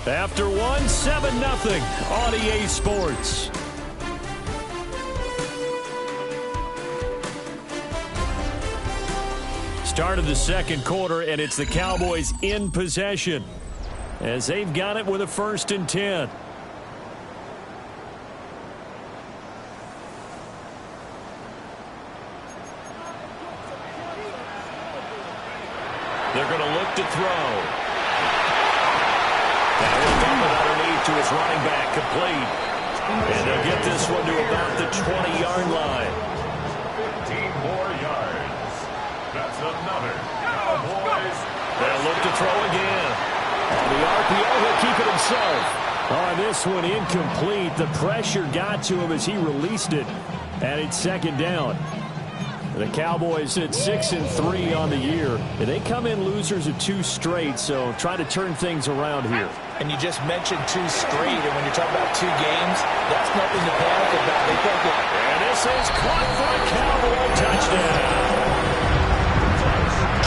After one, 7-0 on EA Sports. Start of the second quarter, and it's the Cowboys in possession as they've got it with a 1st and 10. They're going to look to throw. Now he'll dump it underneath to his running back, complete. And they'll get this one to about the 20-yard line. 15 more yards. That's another Cowboys. They'll look to throw again. On the RPO, he'll keep it himself. On this one, incomplete. The pressure got to him as he released it. And it's 2nd down. The Cowboys at 6-3 on the year. They come in losers of 2 straight, so try to turn things around here. And you just mentioned 2 straight, and when you're talking about 2 games, that's nothing to panic about. They think it. And this is caught for a Cowboy touchdown.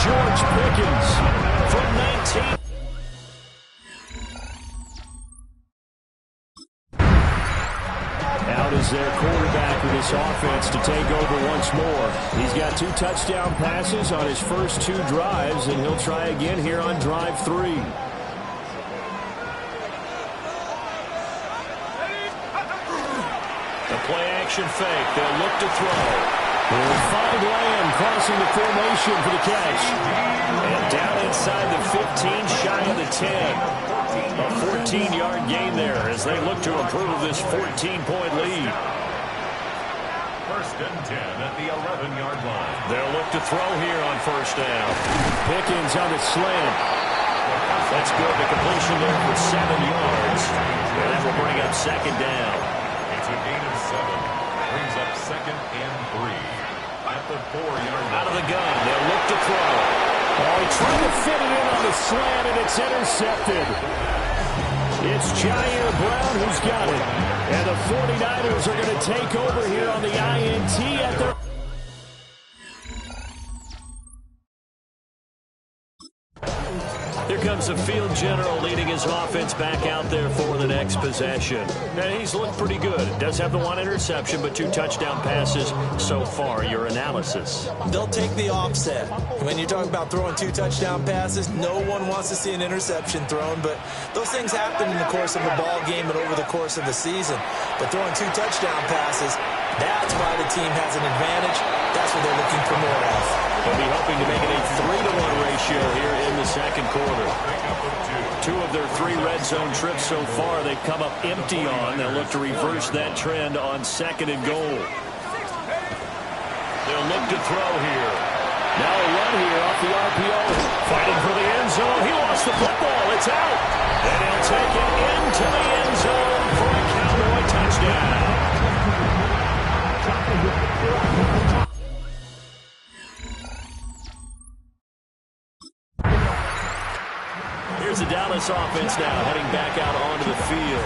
George Pickens from 19. Out is their quarterback with this offense to take over once more. He's got 2 touchdown passes on his first 2 drives, and he'll try again here on drive 3. The play-action fake. They'll look to throw. They'll find Lamb crossing the formation for the catch. And down inside the 15, shy of the 10. A 14-yard gain there as they look to improve this 14-point lead. 1st and 10 at the 11-yard line. They'll look to throw here on 1st down. Pickens on the slant. That's good. The completion there for 7 yards. And that will bring up 2nd down. It's a gain of 7. Brings up 2nd and 3. At the 4-yard line. Out of the gun. They'll look to throw. Oh, he tried to fit it in on the slant, and it's intercepted. It's Jair Brown who's got it. And the 49ers are going to take over here on the INT at their... Here comes the field general leading his offense back out there for the next possession. And he's looked pretty good. Does have the 1 interception, but 2 touchdown passes so far. Your analysis? They'll take the offset. When you're talking about throwing 2 touchdown passes, no one wants to see an interception thrown, but those things happen in the course of a ball game and over the course of the season. But throwing 2 touchdown passes, that's why the team has an advantage. That's what they're looking for more of. They'll be hoping to make it a 3-to-1 ratio here in the second quarter. 2 of their 3 red zone trips so far they've come up empty on. They'll look to reverse that trend on 2nd and goal. They'll look to throw here. Now a run here off the RPO. Fighting for the end zone. He lost the football. It's out. And he'll take it into the end zone for a Cowboy touchdown. Here's the Dallas offense now heading back out onto the field.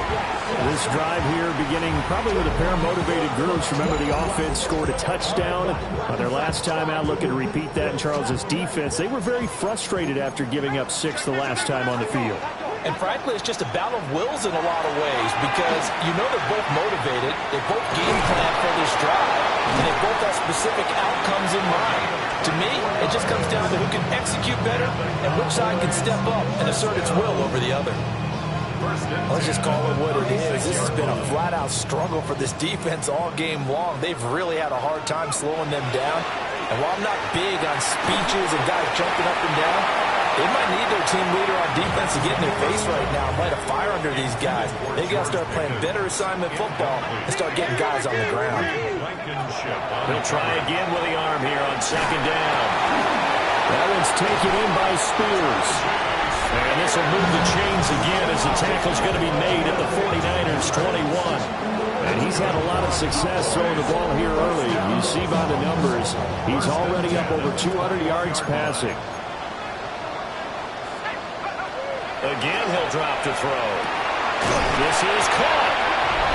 This drive here beginning probably with a pair of motivated groups. Remember, the offense scored a touchdown on their last time out. Looking to repeat that in Charles's defense. They were very frustrated after giving up 6 the last time on the field. And frankly, it's just a battle of wills in a lot of ways because you know they're both motivated. They both game plan for this drive, and they both have specific outcomes in mind. To me, it just comes down to who can execute better and which side can step up and assert its will over the other. Let's just call it what it is. This has been a flat-out struggle for this defense all game long. They've really had a hard time slowing them down. And while I'm not big on speeches and guys jumping up and down, they might need their team leader on defense to get in their face right now and light a fire under these guys. They got to start playing better assignment football and start getting guys on the ground. They'll try again with the arm here on 2nd down. That one's taken in by Spears. And this will move the chains again as the tackle's going to be made at the 49ers 21. And he's had a lot of success throwing the ball here early. You see by the numbers, he's already up over 200 yards passing. Again, he'll drop to throw. This is caught.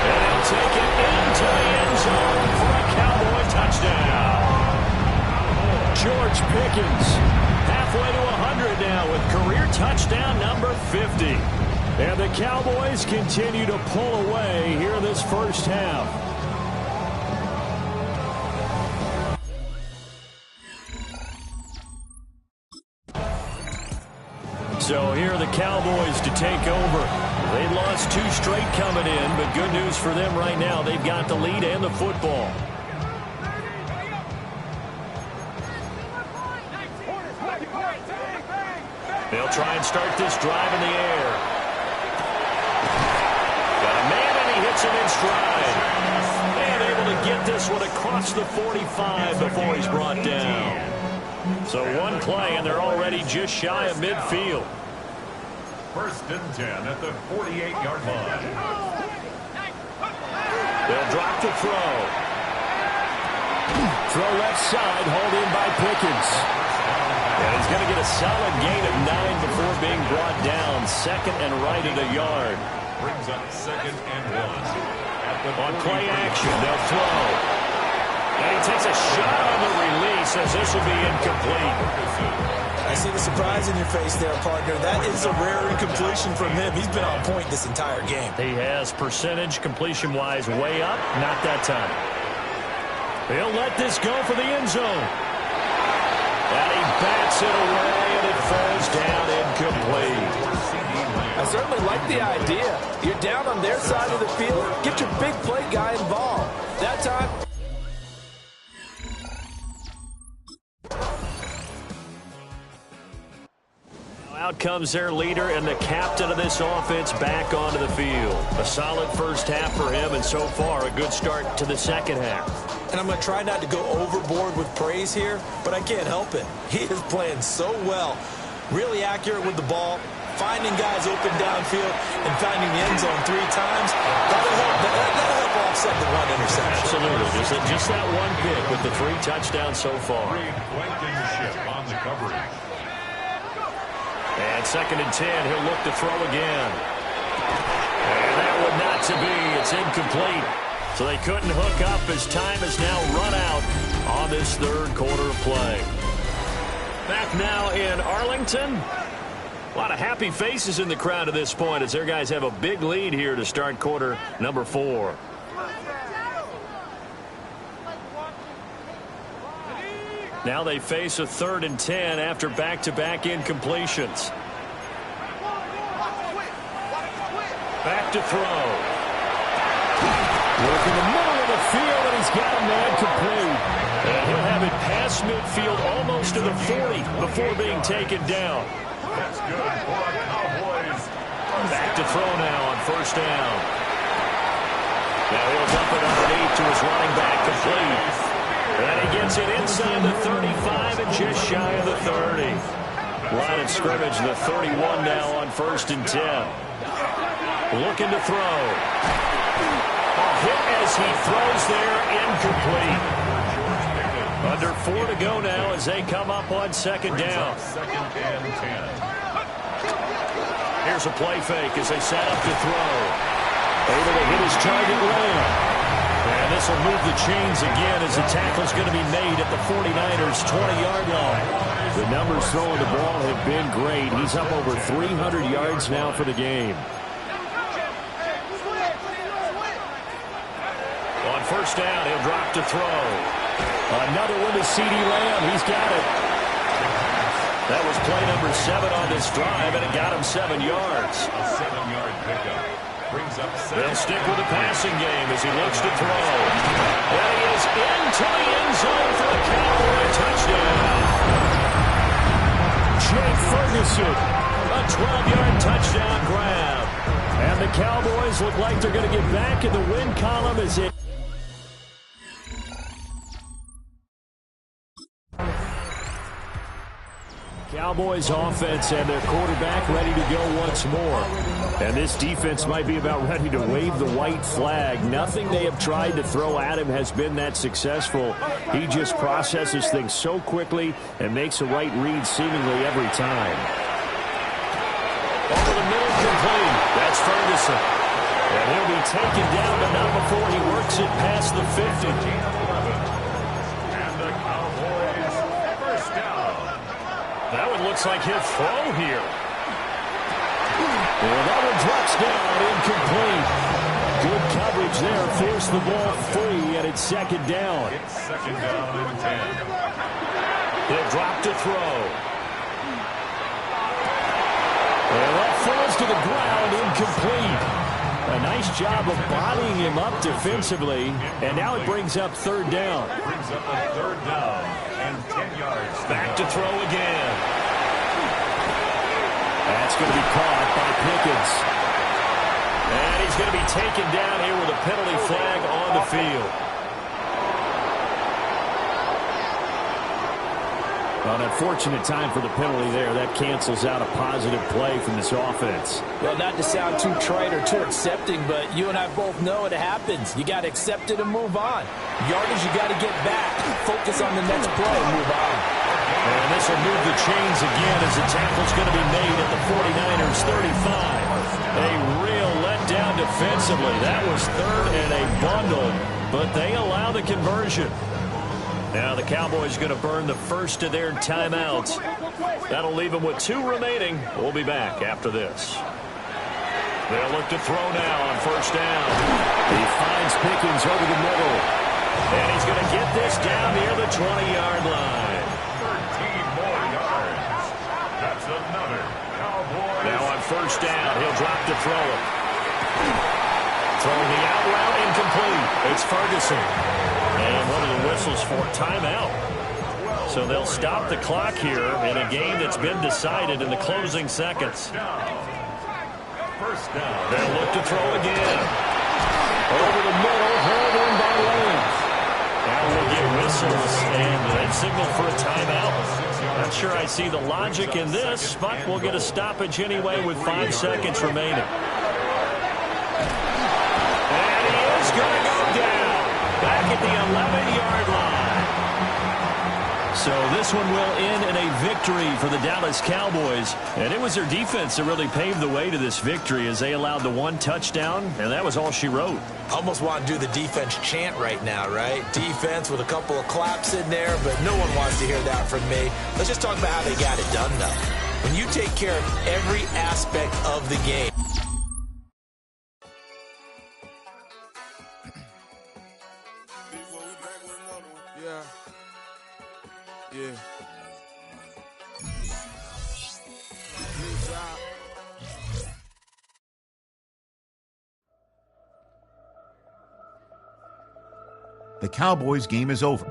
And he'll take it into the end zone for a Cowboy touchdown. George Pickens, half halfway to 100 now with career touchdown number 50. And the Cowboys continue to pull away here this first half. So here are the Cowboys to take over. They lost 2 straight coming in, but good news for them right now. They've got the lead and the football. They'll try and start this drive in the air. Got a man, and he hits him in stride. And able to get this one across the 45 before he's brought down. So one play, and they're already just shy of midfield. 1st and 10 at the 48-yard line. They'll drop the throw. Throw left side, hauled in by Pickens. And he's going to get a solid gain of 9 before being brought down. 2nd and right at a yard. Brings up 2nd and 1. On play action, they'll throw. And he takes a shot on the release as this will be incomplete. I see the surprise in your face there, partner. That is a rare incompletion from him. He's been on point this entire game. He has percentage completion-wise way up. Not that time. He'll let this go for the end zone. And he bats it away, and it falls down incomplete. I certainly like the idea. You're down on their side of the field. Get your big play guy involved. That time... Out comes their leader and the captain of this offense back onto the field. A solid first half for him, and so far a good start to the second half. And I'm going to try not to go overboard with praise here, but I can't help it. He is playing so well. Really accurate with the ball, finding guys open downfield, and finding the end zone 3 times. That'll help offset the 1 interception. Absolutely. Just that one pick with the 3 touchdowns so far. Blankenship on the coverage. And 2nd and 10, he'll look to throw again. And that would not to be. It's incomplete. So they couldn't hook up as time has now run out on this 3rd quarter of play. Back now in Arlington. A lot of happy faces in the crowd at this point as their guys have a big lead here to start quarter number 4. Now they face a 3rd and 10 after back-to-back incompletions. Back to throw. Work in the middle of the field, and he's got a man complete. And he'll have it past midfield almost to the 40 before being taken down. That's good for the Cowboys. Back to throw now on 1st down. Now he'll dump it underneath to his running back complete. And he gets it inside the 35 and just shy of the 30. Line of scrimmage, the 31 now on 1st and 10. Looking to throw. A hit as he throws there, incomplete. Under 4 to go now as they come up on 2nd down. 2nd and 10. Here's a play fake as they set up to throw. Able to hit his target well. And this will move the chains again as the tackle's going to be made at the 49ers' 20-yard line. The numbers throwing the ball have been great. He's up over 300 yards now for the game. On 1st down, he'll drop to throw. Another one to CeeDee Lamb. He's got it. That was play number 7 on this drive, and it got him 7 yards. A 7-yard pickup. They'll stick with the passing game as he looks to throw. And he is into the end zone for a Cowboy touchdown. Jake Ferguson, a 12-yard touchdown grab. And the Cowboys look like they're going to get back in the win column as it... Cowboys offense and their quarterback ready to go once more. And this defense might be about ready to wave the white flag. Nothing they have tried to throw at him has been that successful. He just processes things so quickly and makes a right read seemingly every time. Over the middle, complete. That's Ferguson. And he'll be taken down, but not before he works it past the 50. That one looks like he'll throw here. Well, that one drops down, incomplete. Good coverage there, forced the ball free, and it's second down. It's second down and 10. He'll drop to throw. And that falls to the ground, incomplete. A nice job of bodying him up defensively, and now it brings up third down. Brings up a third down and 10 yards. Back to throw again. That's going to be caught by Pickens. And he's going to be taken down here with a penalty flag on the field. An unfortunate time for the penalty there. That cancels out a positive play from this offense. Well, not to sound too trite or too accepting, but you and I both know it happens. You got to accept it and move on. Yardage, you got to get back. Focus on the next play and move on. And this will move the chains again as the tackle's going to be made at the 49ers 35. A real letdown defensively. That was third and a bundle, but they allow the conversion. Now the Cowboys going to burn the first of their timeouts. That'll leave them with 2 remaining. We'll be back after this. They'll look to throw now on first down. He finds Pickens over the middle. And he's going to get this down near the 20-yard line. 13 more yards. That's another Cowboys. Now on first down, he'll drop to throw it. Throwing the out route, incomplete. It's Ferguson. And one of the whistles for timeout. So they'll stop the clock here in a game that's been decided in the closing seconds. First down. They'll look to throw again. Over the middle, held in by Lance. Now we'll get whistles and then signal for a timeout. Not sure I see the logic in this, but we'll get a stoppage anyway with 5 seconds remaining. And he is going to go down. Back at the 11-yard line. So this one will end in a victory for the Dallas Cowboys. And it was their defense that really paved the way to this victory as they allowed the 1 touchdown, and that was all she wrote. Almost want to do the defense chant right now, right? Defense with a couple of claps in there, but no one wants to hear that from me. Let's just talk about how they got it done, though. When you take care of every aspect of the game. Yeah. The Cowboys game is over.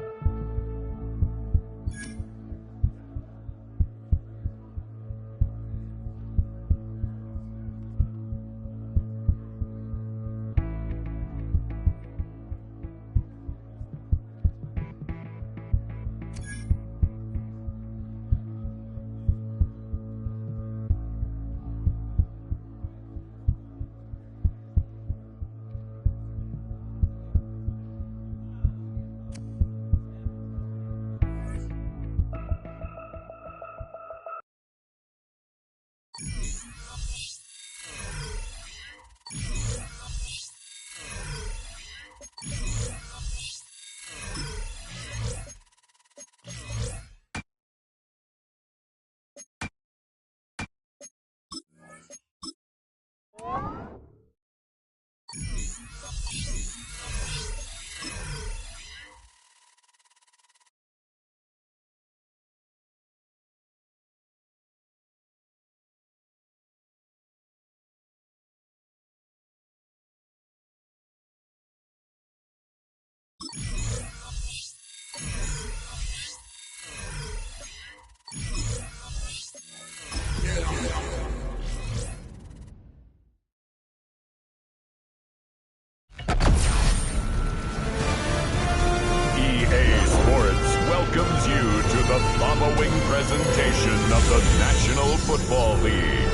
Welcomes you to the following presentation of the National Football League.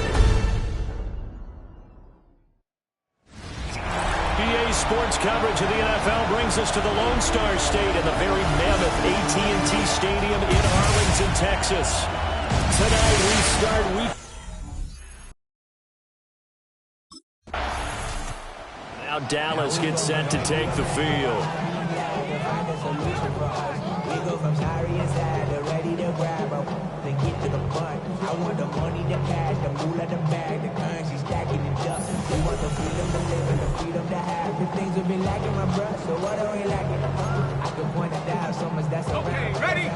EA Sports coverage of the NFL brings us to the Lone Star State in the very mammoth AT&T Stadium in Arlington, Texas. Tonight we start week. Now Dallas gets set to take the field. We go from sorry inside to ready to grab up to get to the punch. I want the money, the cash, the moolah, the bag, the currency stacking it up. We want the freedom to live and the freedom to have. The things we be lacking, my bruh, so what are we lacking? I can point it out so much that's around. Okay, ready?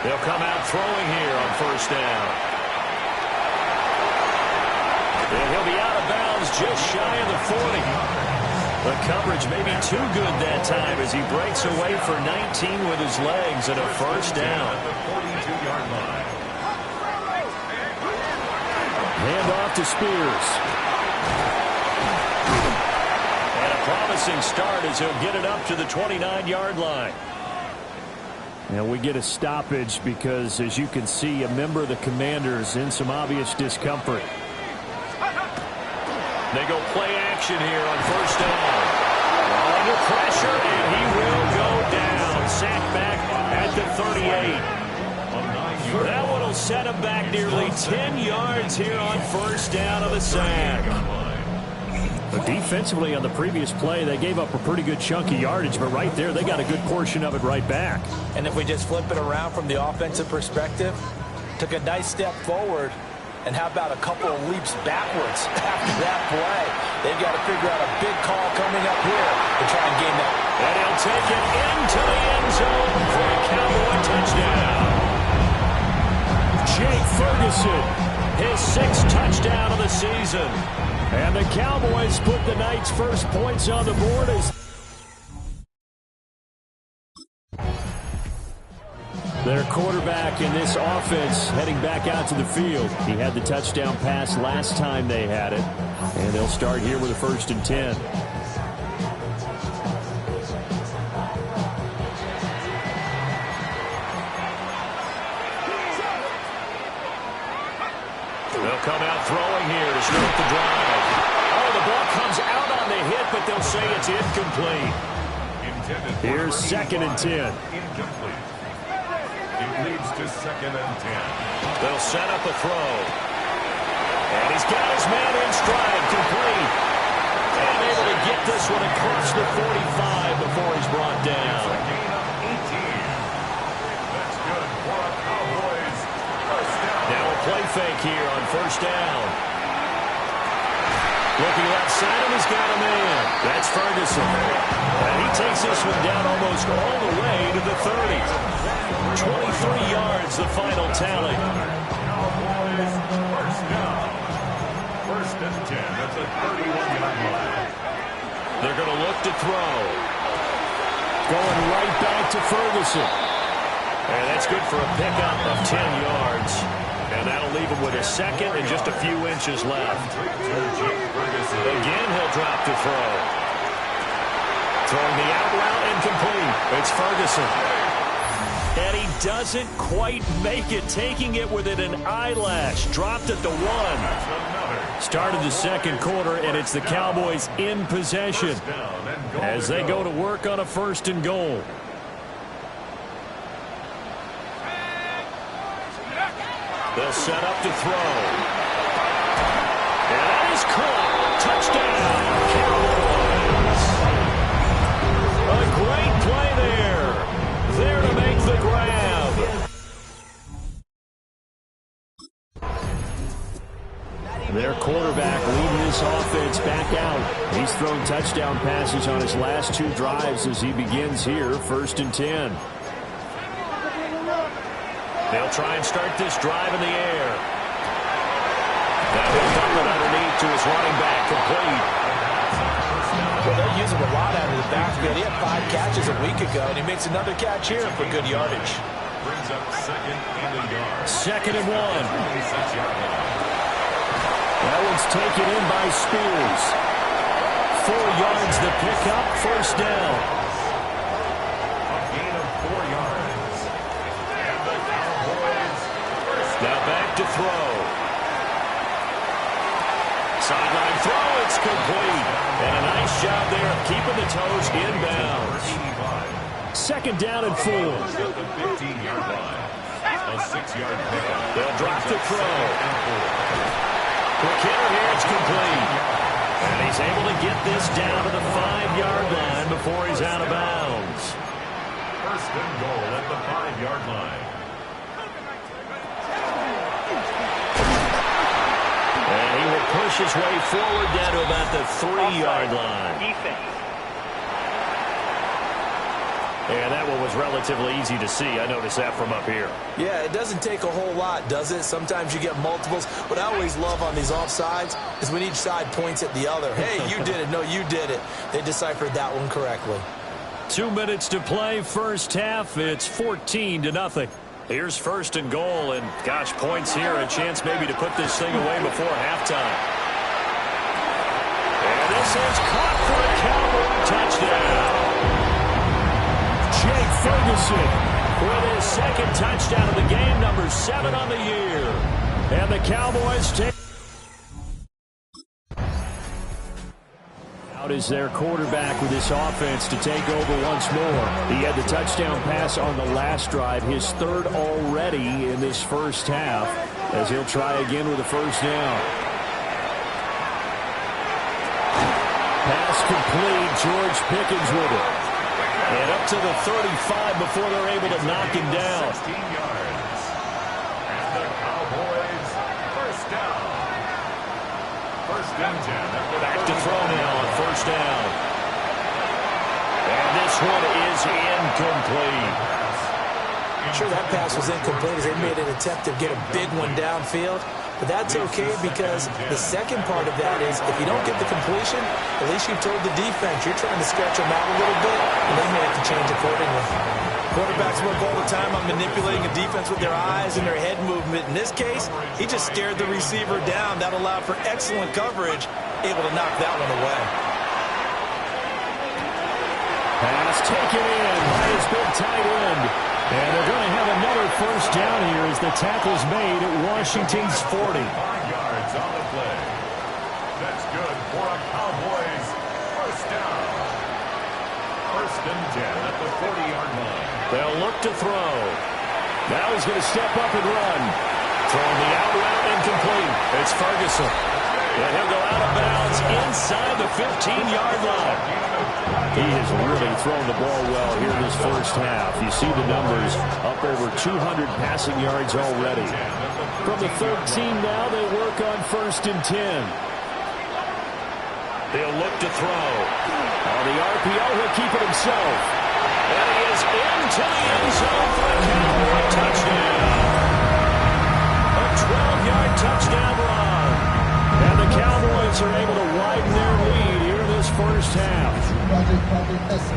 They'll come out throwing here on first down. And he'll be out of bounds just shy of the 40. The coverage may be too good that time as he breaks away for 19 with his legs and a first down. Hand off to Spears. And a promising start as he'll get it up to the 29-yard line. And we get a stoppage because, as you can see, a member of the Commanders in some obvious discomfort. They go play action here on first down. Under pressure, and he will go down. Sacked back at the 38. That one will set him back nearly 10 yards here on first down of the sack. But defensively on the previous play, they gave up a pretty good chunk of yardage, but right there, they got a good portion of it right back. And if we just flip it around from the offensive perspective, took a nice step forward, and how about a couple of leaps backwards after that play? They've got to figure out a big call coming up here to try and gain that. And he'll take it into the end zone for a Cowboy touchdown. Jake Ferguson, his 6th touchdown of the season. And the Cowboys put the night's first points on the board as their quarterback in this offense heading back out to the field. He had the touchdown pass last time they had it. And they'll start here with a 1st and 10. They'll come out throwing here to start the drive. Oh, the ball comes out on the hit, but they'll say it's incomplete. Here's 2nd and 10. Incomplete. It leads to 2nd and 10. They'll set up a throw. And he's got his man in stride, complete. And able to get this one across the 45 before he's brought down. A gain of 18. That's good for a Cowboys first down. Now a play fake here on first down. Looking left side, and he's got him in. That's Ferguson. And he takes this one down almost all the way to the 30. 23 yards, the final tally. Cowboys first down. 1st and 10. That's a 31-yard line. They're going to look to throw. Going right back to Ferguson. And that's good for a pickup of 10 yards. And that'll leave him with a 2nd and just a few inches left. Again, he'll drop to throw. Throwing the out route incomplete. It's Ferguson. And he doesn't quite make it, taking it within an eyelash. Dropped at the 1. Started the 2nd quarter, and it's the Cowboys in possession as they go to work on a 1st and goal. They'll set up to throw. And that is caught. Touchdown, Cowboys. A great play there. There to make the grab. Their quarterback leading this offense back out. He's thrown touchdown passes on his last 2 drives as he begins here, 1st and 10. They'll try and start this drive in the air. That will dump it underneath to his running back, complete. Well, they're using a lot out of the backfield. He had 5 catches a week ago, and he makes another catch here for good yardage. Brings up 2nd and a yard. 2nd and 1. 26-yard line. That one's taken in by Spears. 4 yards the pickup, 1st down. A gain of 4 yards. And the Cowboys first Now back to throw. Sideline throw, it's complete. And a nice job there of keeping the toes inbounds. 2nd down and 4. at the 15-yard line. A 6-yard pickup. They'll drop the throw. Quick hitter here, it's complete. And he's able to get this down to the 5-yard line before he's out of bounds. First and goal at the 5-yard line. And he will push his way forward down to about the 3-yard line. Defense. And that one was relatively easy to see. I noticed that from up here. Yeah, it doesn't take a whole lot, does it? Sometimes you get multiples. What I always love on these offsides is when each side points at the other. Hey, you did it. No, you did it. They deciphered that one correctly. 2 minutes to play, first half. It's 14-0. Here's first and goal, and gosh, points here. A chance maybe to put this thing away before halftime. And this is caught for a Cowboy touchdown. Jake Ferguson with his second touchdown of the game, number 7 on the year. And the Cowboys take out is their quarterback with this offense to take over once more. He had the touchdown pass on the last drive, his third already in this first half, as he'll try again with a first down. Pass complete, George Pickens with it. And up to the 35 before they're able to knock him down. 16 yards. And the Cowboys first down. First and 10. Back to throw now on first down. And this one is incomplete. Sure, that pass was incomplete as they made an attempt to get a big one downfield. But that's okay because the second part of that is if you don't get the completion, at least you've told the defense you're trying to stretch them out a little bit, and they may have to change accordingly. Quarterbacks work all the time on manipulating a defense with their eyes and their head movement. In this case, he just stared the receiver down. That allowed for excellent coverage, able to knock that one away. Pass taken in by his big tight end. And they're going to have another first down here as the tackle's made at Washington's 40. 5 yards on the play. That's good for a Cowboys first down. First and 10 at the 40-yard line. They'll look to throw. Now he's going to step up and run. Throwing the out route incomplete. It's Ferguson. And he'll go out of bounds inside the 15-yard line. He has really thrown the ball well here in this first half. You see the numbers, up over 200 passing yards already. From the 13 now, they work on first and 10. They'll look to throw. On the RPO, he'll keep it himself. And he is into the end zone for a Cowboy touchdown. A 12-yard touchdown run. And the Cowboys are able to widen their lead here in this first half.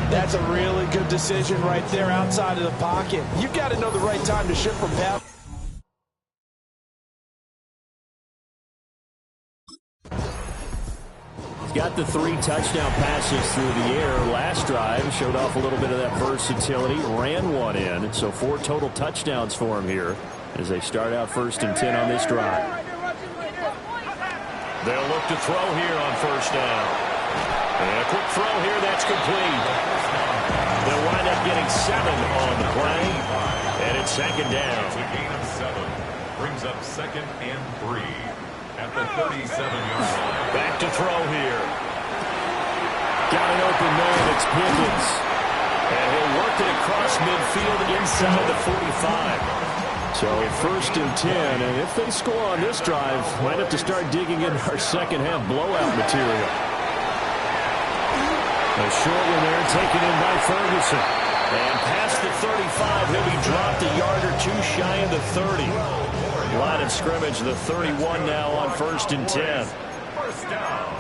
That's a really good decision right there outside of the pocket. You've got to know the right time to shift from pass. He's got the 3 touchdown passes through the air. Last drive showed off a little bit of that versatility, ran one in. So 4 total touchdowns for him here as they start out first and 10 on this drive. They'll look to throw here on first down. And a quick throw here, that's complete. They'll wind up getting 7 on the play. And it's second down. It's a gain of 7. Brings up second and 3 at the 37-yard line. Back to throw here. Got an open man, it's Pickens. And he'll work it across midfield inside the 45. So first and 10, and if they score on this drive, might have to start digging in our second half blowout material. A short one there taken in by Ferguson. And past the 35, he'll be dropped a yard or 2 shy of the 30. Line of scrimmage, the 31 now on first and 10. First down.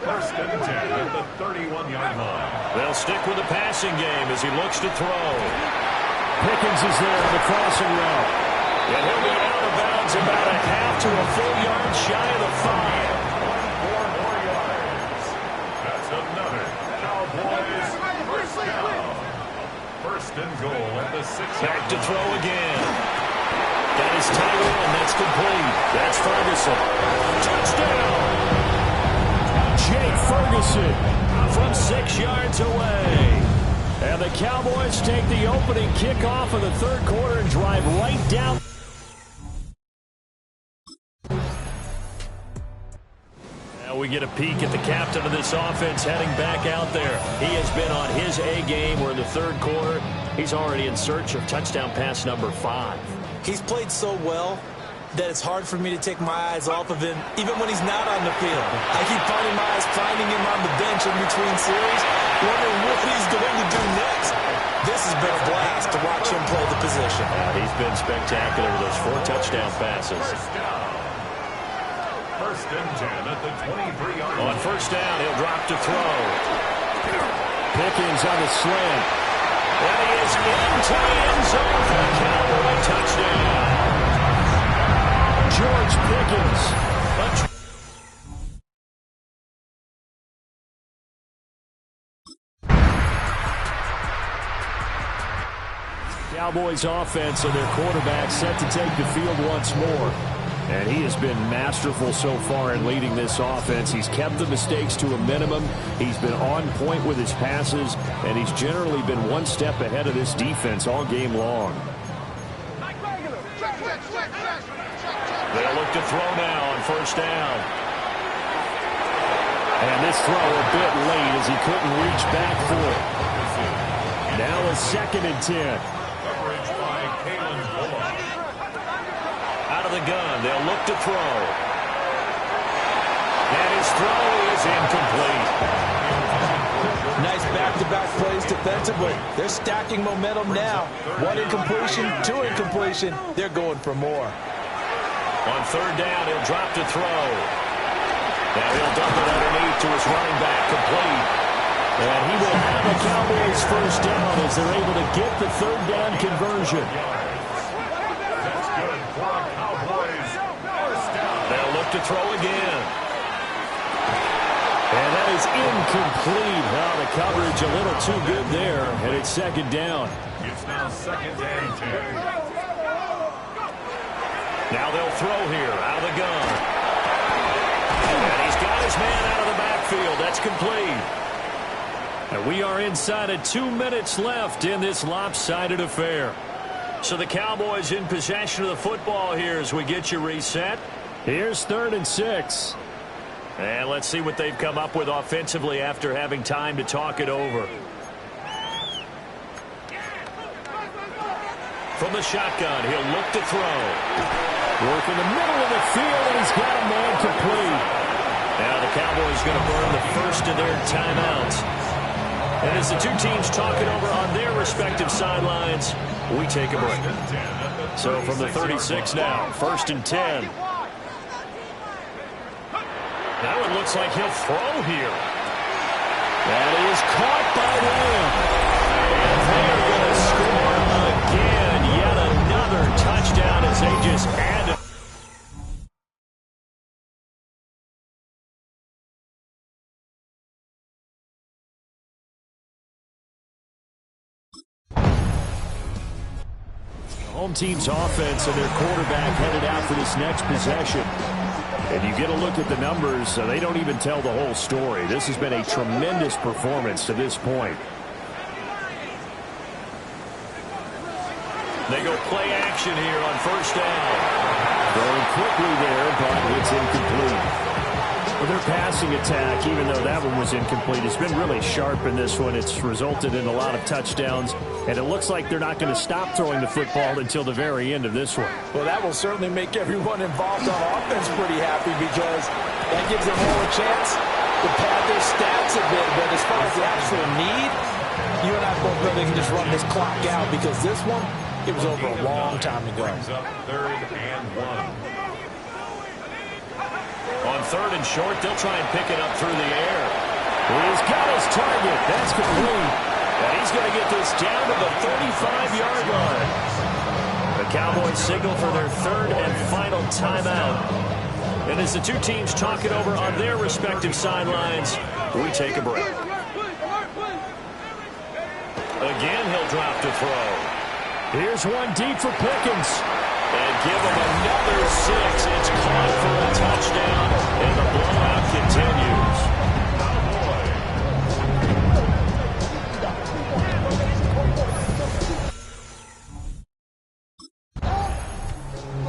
First and 10 at the 31-yard line. They'll stick with the passing game as he looks to throw. Pickens is there on the crossing route. And he'll be out of bounds about a half to a full yard shy of the 5. 4 more yards. That's another Cowboys first down. First and goal at the 6-yard line. Back to throw again. That is tight end. That's complete. That's Ferguson. Touchdown! Jake Ferguson from 6 yards away. And the Cowboys take the opening kickoff of the third quarter and drive right down. Now we we get a peek at the captain of this offense heading back out there. He has been on his A game. We're in the third quarter. He's already in search of touchdown pass number 5. He's played so well that it's hard for me to take my eyes off of him, even when he's not on the field. I keep finding my eyes finding him on the bench in between series, wondering what he's going to do next. This has been a blast to watch him play the position. He's been spectacular with those 4 touchdown passes. First and 10 at the 23-yard line. On first down, he'll drop to throw. Pickens on the slant. And he is into the end zone for a Cowboy touchdown. George Pickens. Cowboys offense and their quarterback set to take the field once more. And he has been masterful so far in leading this offense. He's kept the mistakes to a minimum. He's been on point with his passes, and he's generally been one step ahead of this defense all game long. They'll look to throw now on first down. And this throw a bit late as he couldn't reach back for it. Now a 2nd and 10. Coverage by Kalen Bullock. Out of the gun, they'll look to throw. And his throw is incomplete. Nice back-to-back plays defensively. They're stacking momentum now. 1 incompletion, 2 incompletion. They're going for more. On third down, he'll drop to throw. Now he'll dump it underneath to his running back, complete. And he will have the Cowboys first down as they're able to get the third down conversion. That's good for a Cowboys first down. They'll look to throw again. And that is incomplete. Well, the coverage a little too good there, and it's 2nd down. It's now 2nd and 10. Now they'll throw here, out of the gun. And he's got his man out of the backfield. That's complete. And we are inside of 2 minutes left in this lopsided affair. So the Cowboys in possession of the football here as we get you reset. Here's 3rd and 6. And let's see what they've come up with offensively after having time to talk it over. From the shotgun, he'll look to throw. Work in the middle of the field, and he's got a man complete. Now the Cowboys going to burn the first of their timeouts. And as the two teams talk it over on their respective sidelines, we take a break. So from the 36 now, 1st and 10. Now it looks like he'll throw here. That is caught by Lamb. And they're going to score again. Yet another touchdown as they just add it. Home team's offense and their quarterback headed out for this next possession. And you get a look at the numbers, so they don't even tell the whole story. This has been a tremendous performance to this point. They go play action here on first down. Going quickly there, but it's incomplete. Well, their passing attack, even though that one was incomplete, has been really sharp in this one. It's resulted in a lot of touchdowns, and it looks like they're not going to stop throwing the football until the very end of this one. Well, that will certainly make everyone involved on offense pretty happy because that gives them all a chance to pad their stats a bit. But as far as the actual need, you and I both know they can just run this clock out because this one, it was over a long time ago. Brings up 3rd and 1. On 3rd and short, they'll try and pick it up through the air. He's got his target. That's complete. And he's going to get this down to the 35-yard line. The Cowboys signal for their 3rd and final timeout. And as the two teams talk it over on their respective sidelines, we take a break. Again, he'll drop to throw. Here's one deep for Pickens. And give him another 6. It's caught for a touchdown, and the blowout continues.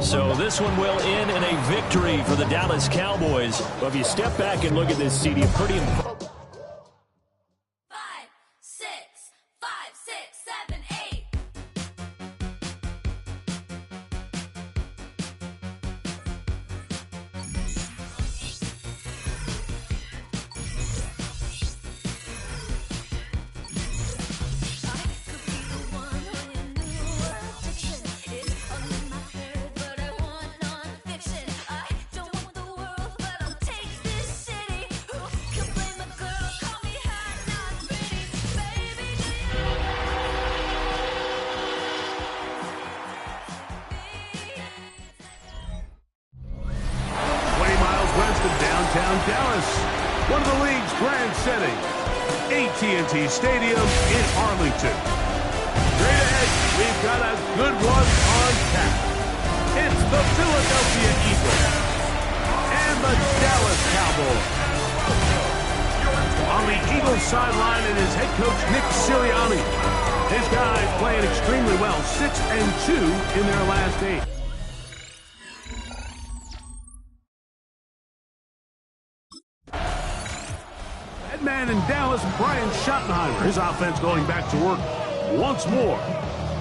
So this one will end in a victory for the Dallas Cowboys. Well, if you step back and look at this, CD, pretty impressive. 5, 6, 5, 6, 7, 8. Downtown Dallas, one of the league's grand settings, AT&T Stadium in Arlington. Straight ahead, we've got a good one on tap. It's the Philadelphia Eagles and the Dallas Cowboys. On the Eagles sideline is head coach Nick Sirianni. His guys playing extremely well, 6-2 in their last 8. Man in Dallas, Brian Schottenheimer. His offense going back to work once more.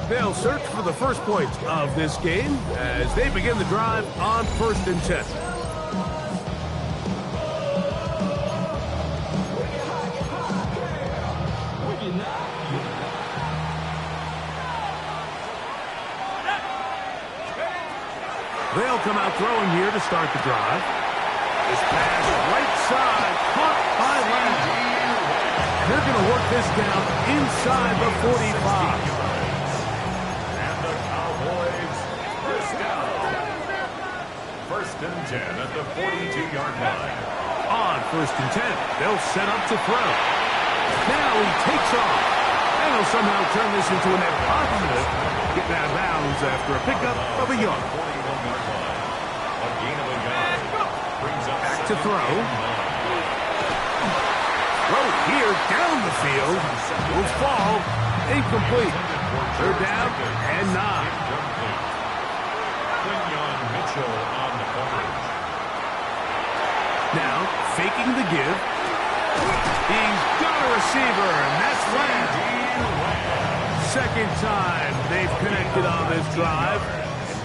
They'll search for the first points of this game as they begin the drive on 1st and 10. They'll come out throwing here to start the drive. This pass right side, caught by Lamb. They're going to work this down inside the 45. And the Cowboys, first down. 1st and 10 at the 42-yard line. On 1st and 10, they'll set up to throw. Now he takes off. And he'll somehow turn this into a net positive. Getting out of bounds after a pickup of a yard. 41-yard line. A gain of a yard. Back to throw. Throw here down the field. Will fall. Incomplete. 3rd down and 9. Quinyon Mitchell on the coverage. Now, faking the give. He's got a receiver, and that's Lamb. 2nd time they've connected on this drive.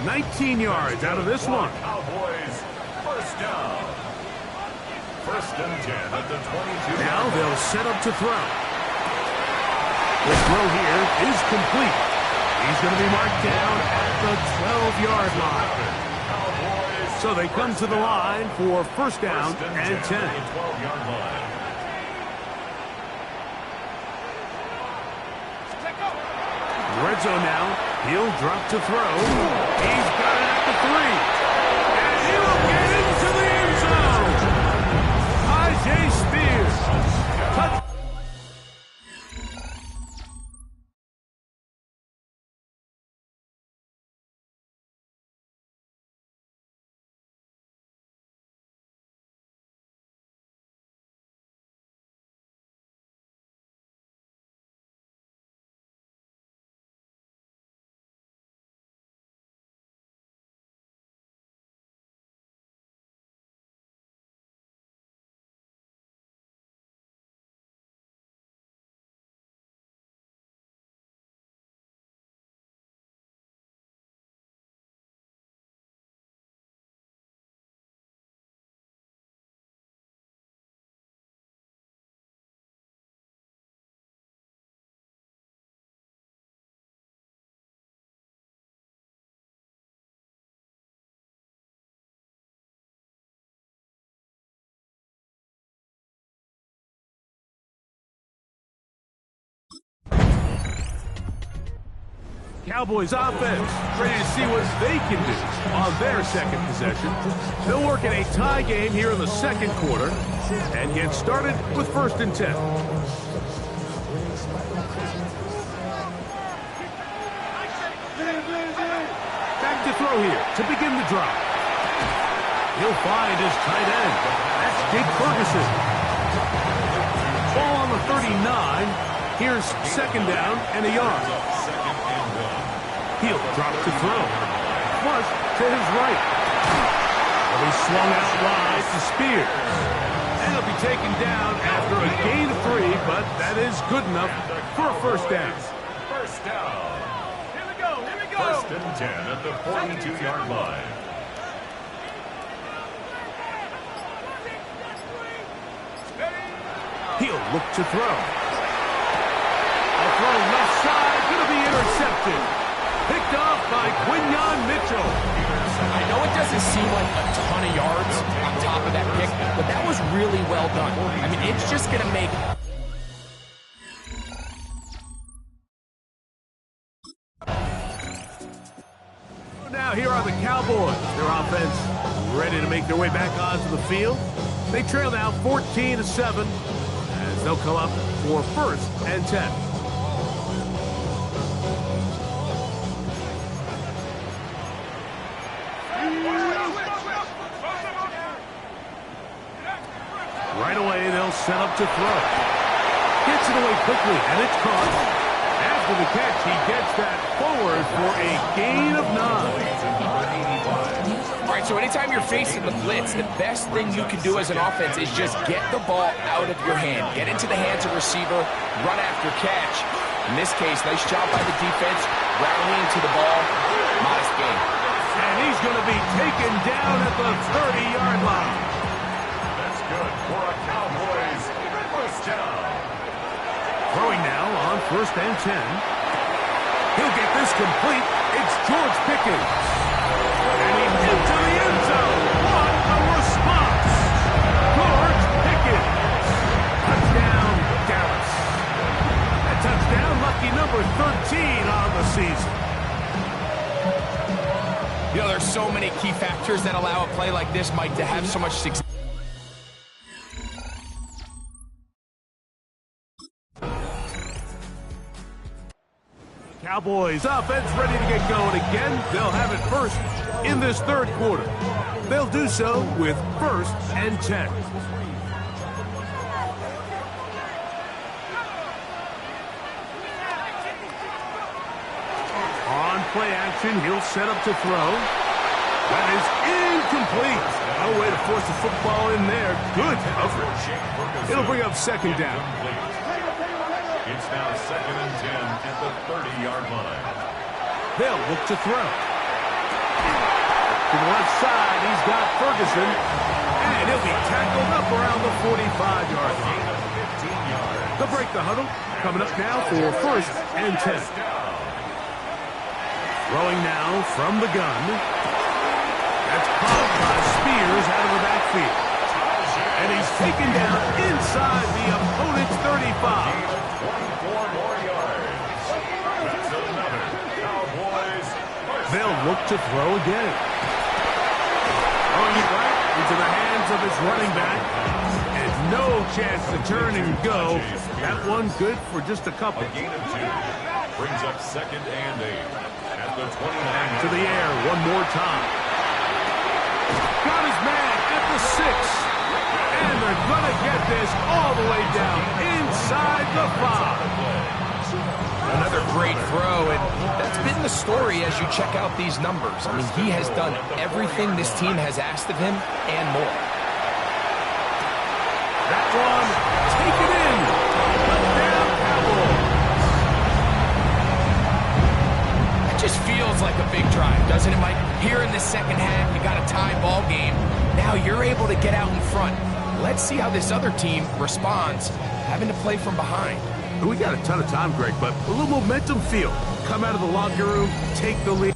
19 yards out of this one. Cowboys, first down. 1st and 10 at the 22. Now they'll set up to throw. The throw here is complete. He's going to be marked down at the 12-yard line. So they come to the line for 1st down and 10. 12-yard line. Red zone now. He'll drop to throw. He's got it at the 3. And he'll get into the end zone. J. Spears. Touch. Cowboys offense ready to see what they can do on their 2nd possession. They'll work in a tie game here in the 2nd quarter and get started with 1st and 10. Back to throw here to begin the drive. He'll find his tight end. That's Jake Ferguson. Ball on the 39. Here's 2nd down and a yard. He'll drop to throw. flush to his right. Well, he swung out wide to Spears. And he'll be taken down after a gain of 3, but that is good enough for a first down. First down. Here we go. First and 10 at the 42-yard line. He'll look to throw. A throw left side, going to be intercepted. Picked off by Quinyon Mitchell. I know it doesn't seem like a ton of yards on top of that pick, but that was really well done. I mean, it's just going to make... Now here are the Cowboys. Their offense ready to make their way back onto the field. They trail now 14-7 as they'll come up for first and 10. Right away, they'll set up to throw. Gets it away quickly, and it's caught. After the catch, he gets that forward for a gain of 9. All right, so anytime you're facing the blitz, the best thing you can do as an offense is just get the ball out of your hand. Get into the hands of receiver, run after catch. In this case, nice job by the defense, rallying to the ball. Modest gain. And he's going to be taken down at the 30-yard line. That's good for a Cowboys first down. Throwing now on first and 10. He'll get this complete. It's George Pickens. And he's into the end zone. What a response. George Pickens. Touchdown, Dallas. That touchdown, lucky number 13 on the season. You know, there's so many key factors that allow a play like this, Mike, to have so much success. Cowboys offense ready to get going again. They'll have it first in this third quarter. They'll do so with first and 10. On play action, he'll set up to throw. That is incomplete. No way to force the football in there. Good coverage. It'll bring up second down. It's now second and 10 at the 30-yard line. They'll look to throw. To the left side, he's got Ferguson. And he'll be tackled up around the 45-yard line. They'll break the huddle. Coming up now for first and 10. Throwing now from the gun. That's caught by Spears out of the backfield. And he's taken down inside the opponent's 35. 24 more yards. That's another Cowboys first. They'll look to throw again. Throwing it right into the hands of his running back. And no chance to turn and go. That one good for just a couple. A gain of 2 brings up second and 8 at the 29. Back to the air one more time. Got his man at the 6. And they're going to get this all the way down inside the 5. Another great throw, and that's been the story as you check out these numbers. I mean, he has done everything this team has asked of him and more. That one, take it in. Touchdown, Cowboys. It just feels like a big drive, doesn't it, Mike? Here in the second half, you got a tie ball game. Now you're able to get out in front. Let's see how this other team responds, having to play from behind. We got a ton of time, Greg, but a little momentum feel. Come out of the locker room, take the lead.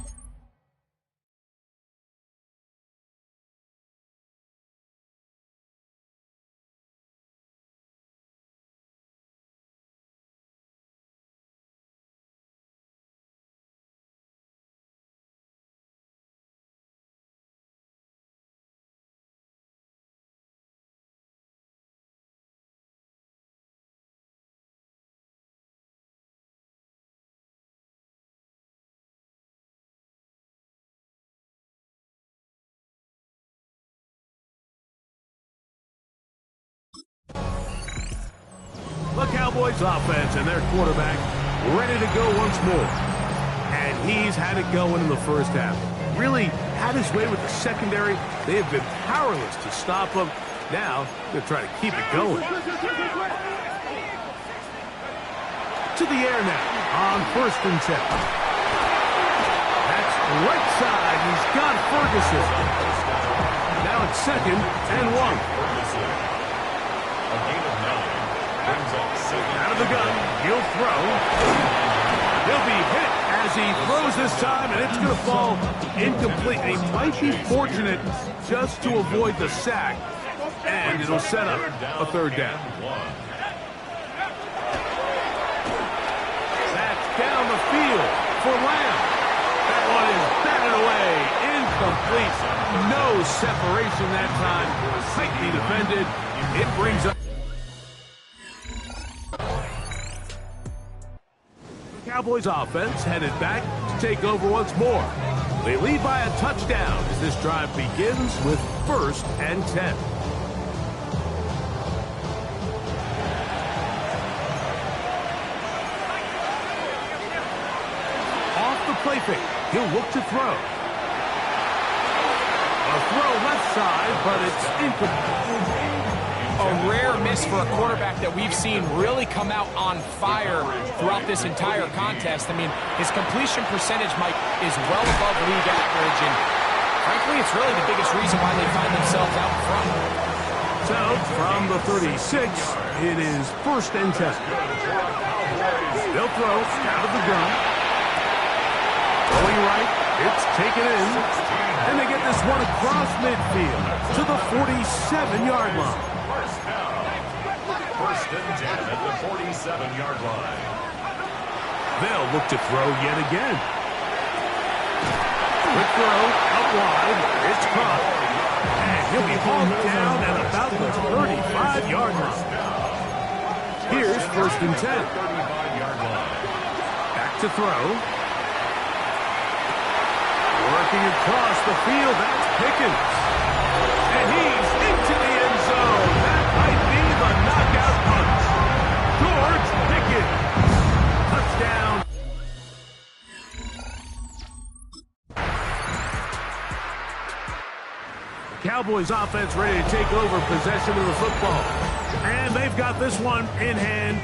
The Cowboys offense and their quarterback ready to go once more. And he's had it going in the first half. really had his way with the secondary. They have been powerless to stop him. Now, they're trying to keep it going. To the air now on 1st and 10. That's right side. He's got Ferguson. Now it's 2nd and 1. Out of the gun, he'll throw. He'll be hit as he throws this time, and it's going to fall incomplete. He might be fortunate just to avoid the sack, and it'll set up a 3rd down. That's down the field for Lamb. That one is batted away, incomplete. No separation that time, tightly defended. It brings up. Cowboys offense headed back to take over once more. They lead by a touchdown as this drive begins with 1st and 10. Off the play fake, he'll look to throw. A throw left side, but it's incomplete. A rare miss for a quarterback that we've seen really come out on fire throughout this entire contest. I mean, his completion percentage, Mike, is well above league average, and frankly, it's really the biggest reason why they find themselves out in front. So, from the 36, it is 1st and 10. They'll throw out of the gun. Going right, it's taken in, and they get this one across midfield to the 47-yard line. 1st and 10 at the 47-yard line. They'll look to throw yet again. Quick throw, out wide, it's caught. And he'll be hauled down at about the 35-yard line. Here's 1st and 10. Back to throw. Working across the field, that's Pickens. And he's into the end zone. That might be the knockout punch. George Pickens. Touchdown. The Cowboys offense ready to take over possession of the football. And they've got this one in hand.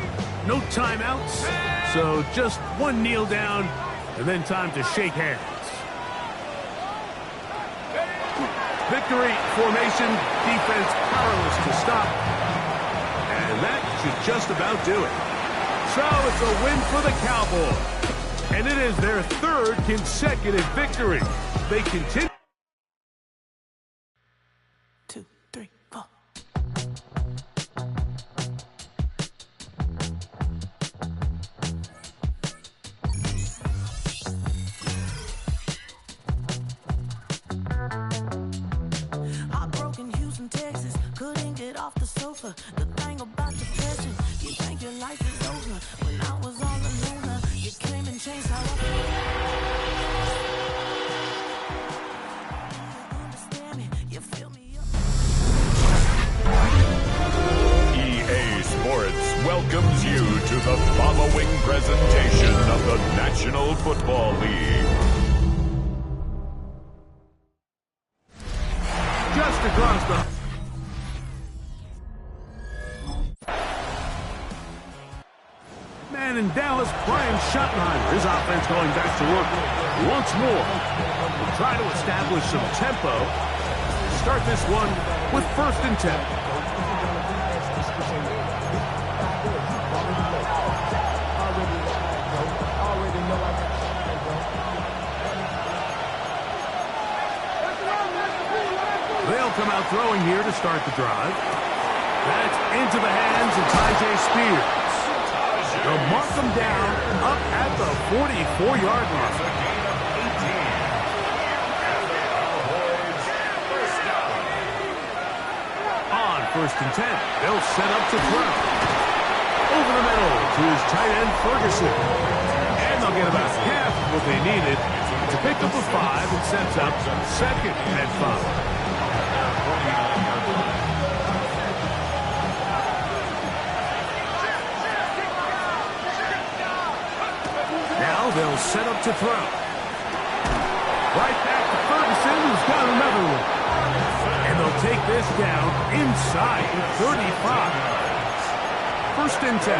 No timeouts. So just one kneel down and then time to shake hands. Victory formation, defense powerless to stop. And that should just about do it. So it's a win for the Cowboys. And it is their 3rd consecutive victory. They continue. 2, 3, 4. Heartbroken Houston, Texas, couldn't get off the sofa. The thing about depression, you think your life is over. When I was all alone, you came and changed how I feel. You understand me, you fill me up. EA Sports welcomes you to the following presentation of the National Football League. Just across the... Man in Dallas, Brian Schottenheimer. His offense going back to work once more. We'll try to establish some tempo. Start this one with 1st and 10. They'll come out throwing here to start the drive. That's into the hands of Tyjae Spears. They'll mark them down up at the 44-yard line. On 1st and 10, they'll set up to throw. Over the middle to his tight end, Ferguson. And they'll get about half what they needed to pick up a 5 and sets up 2nd and 5. Now they'll set up to throw. Right back to got another one. And they'll take this down inside the 35. First and 10.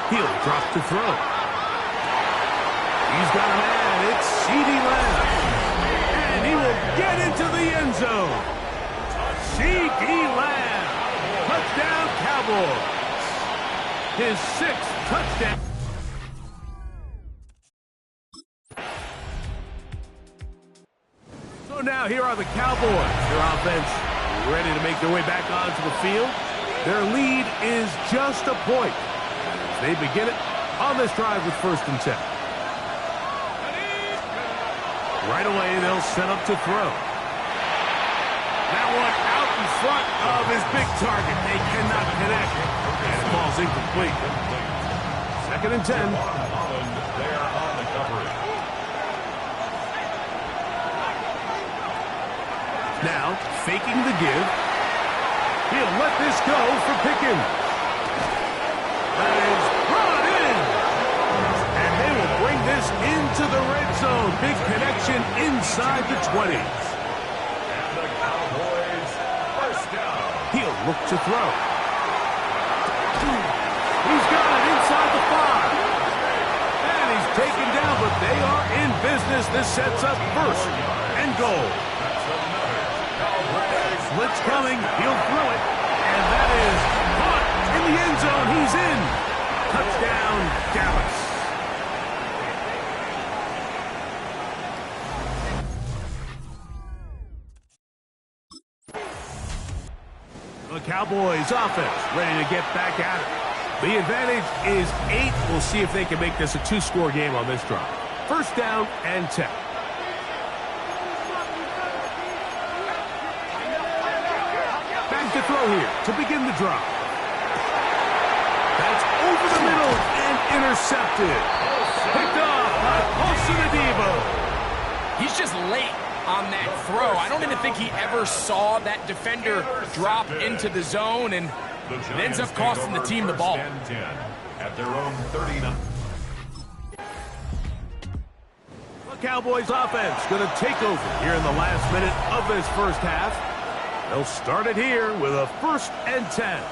He'll drop to throw. He's got a man. It's CeeDee Lamb. And he will get into the end zone. CeeDee Lamb. Touchdown, Cowboys. His 6th touchdown. So now here are the Cowboys. Their offense ready to make their way back onto the field. Their lead is just a point. They begin it on this drive with first and 10. Right away, they'll set up to throw. That one out in front of his big target. They cannot connect. And it falls incomplete. Second and 10. Holland there on the coverage. Now, faking the give. He'll let this go for Pickens. That is brought in. And they will bring this into the red zone. Big connection inside the 20. And the Cowboys first down. He'll look to throw. He's got it inside the 5. And he's taken down, but they are in business. This sets up first and goal. Blitz coming. He'll throw it. And that is caught in the end zone. He's in. Touchdown, Dallas. The Cowboys offense ready to get back at it. The advantage is 8. We'll see if they can make this a 2-score game on this drive. First down and 10. Back to throw here to begin the drive. That's over the middle and intercepted. Picked off by Paulson Adebo. He's just late on that throw. I don't even think he ever saw that defender drop into the zone, and it ends up costing the team the ball. At their own 39. The Cowboys offense going to take over here in the last minute of this first half. They'll start it here with a first and 10.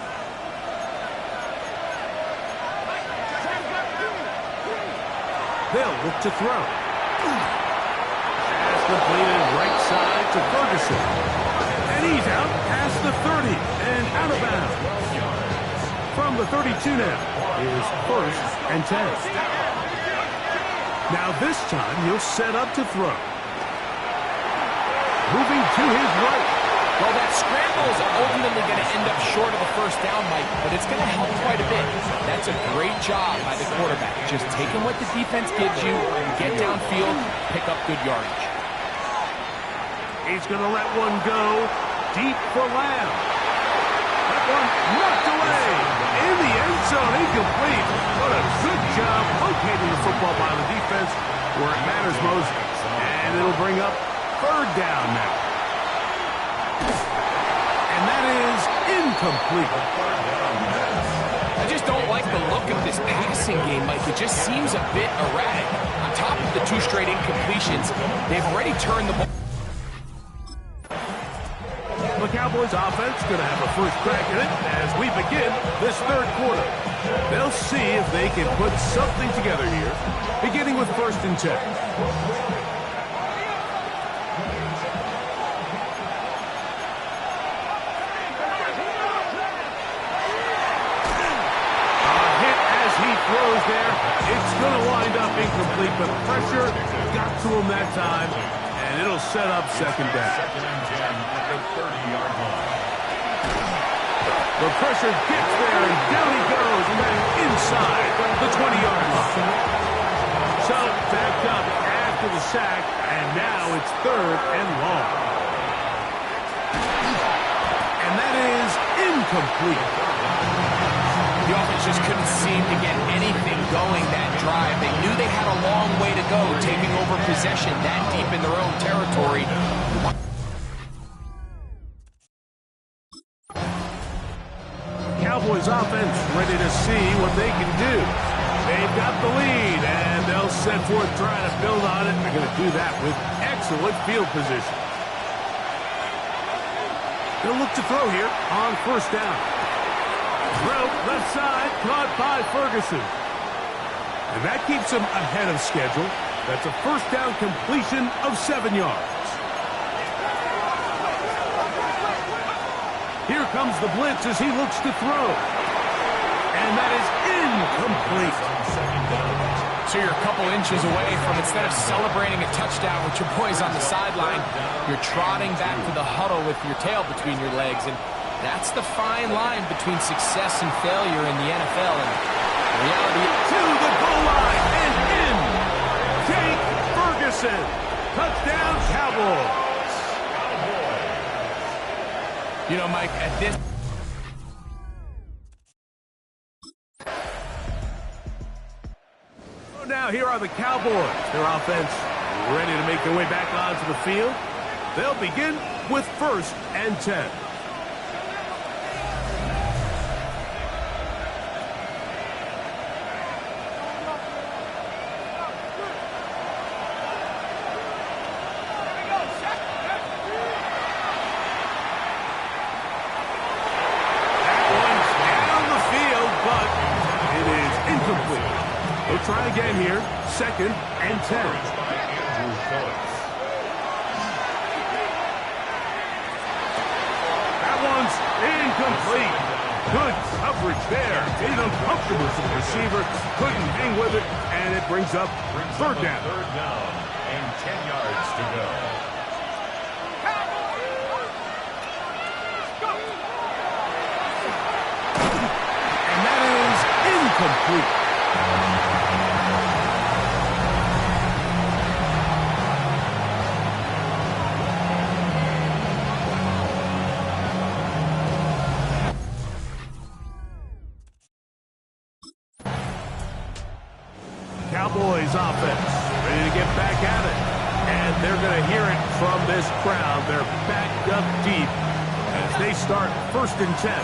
They'll look to throw. Pass completed right side to Ferguson. And he's out past the 30 and out of bounds. From the 32 now is first and 10. Now this time he'll set up to throw. Moving to his right. Well, that scramble is ultimately going to end up short of the first down, Mike, but it's going to help quite a bit. That's a great job by the quarterback. Just taking what the defense gives you, get downfield, pick up good yardage. He's going to let one go deep for Lamb. That one knocked away in the end zone, incomplete. What a good job locating the football by the defense where it matters most. And it'll bring up third down now. And that is incomplete. I just don't like the look of this passing game, Mike. It just seems a bit erratic. On top of the 2 straight incompletions, they've already turned the ball. The Cowboys offense going to have a first crack at it as we begin this third quarter. They'll see if they can put something together here, beginning with first and 10. Throws there. It's going to wind up incomplete, but pressure got to him that time, and it'll set up second down. Second and 10 at the 30-yard line. The pressure gets there, and down he goes, and then inside the 20-yard line. So backed up after the sack, and now it's third and long. And that is incomplete. The offense just couldn't seem to get anything going that drive. They knew they had a long way to go, taking over possession that deep in their own territory. Cowboys offense ready to see what they can do. They've got the lead, and they'll set before trying to build on it. They're going to do that with excellent field position. They'll look to throw here on first down. Throw left side, caught by Ferguson. And that keeps him ahead of schedule. That's a first down completion of 7 yards. Here comes the blitz as he looks to throw. And that is incomplete. So you're a couple inches away from, instead of celebrating a touchdown with your boys on the sideline, you're trotting back to the huddle with your tail between your legs. And that's the fine line between success and failure in the NFL. And the reality to the goal line and in. Jake Ferguson. Touchdown, Cowboys. You know, Mike, at this... Now here are the Cowboys. Their offense ready to make their way back onto the field. They'll begin with 1st and 10. Try again here, 2nd and 10. That one's incomplete. Good coverage there. Made it uncomfortable for the receiver. Couldn't hang with it, and it brings up 3rd down. 3rd down and 10 yards to go. And that is incomplete. Cowboys offense ready to get back at it. And they're going to hear it from this crowd. They're backed up deep as they start 1st and 10.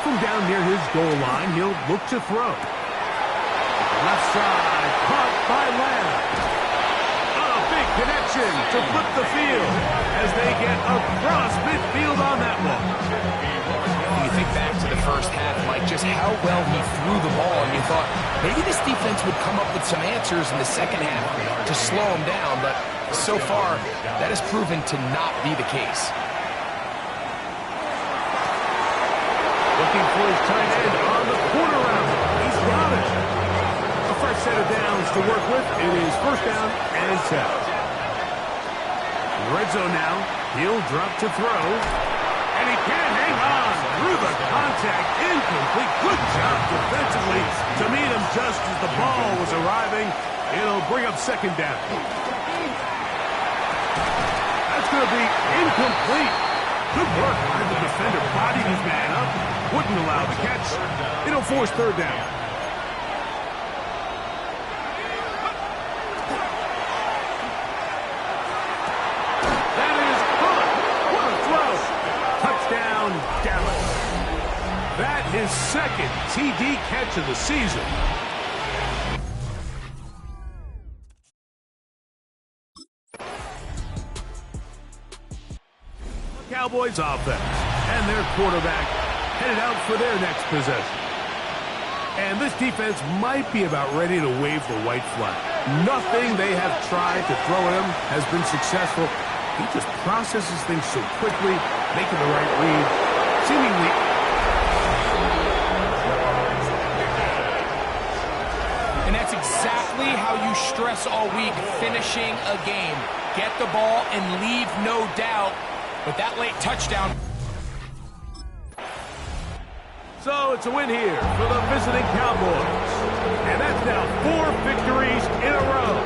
From down near his goal line, he'll look to throw. Left side, caught by Lamb. A big connection to flip the field as they get across midfield on that one. You think back to the first half, Mike, just how well he threw the ball, and you thought maybe this defense would come up with some answers in the second half to slow him down, but so far, that has proven to not be the case. Looking for his tight end on the corner route. He's got it. A fresh set of downs to work with. It is 1st down and 10. Red zone now. He'll drop to throw. And he can't hang on through the contact. Incomplete. Good job defensively to meet him just as the ball was arriving. It'll bring up 2nd down. That's going to be incomplete. Good work by the defender. Bodied his man up. Wouldn't allow the catch. It'll force 3rd down. That is caught. What a throw. Touchdown, Dallas. That is 2nd TD catch of the season. Cowboys offense and their quarterback headed out for their next possession. And this defense might be about ready to wave the white flag. Nothing they have tried to throw at him has been successful. He just processes things so quickly, making the right read, seemingly. And that's exactly how you stress all week, finishing a game. Get the ball and leave no doubt. With that late touchdown. So it's a win here for the visiting Cowboys. And that's now 4 victories in a row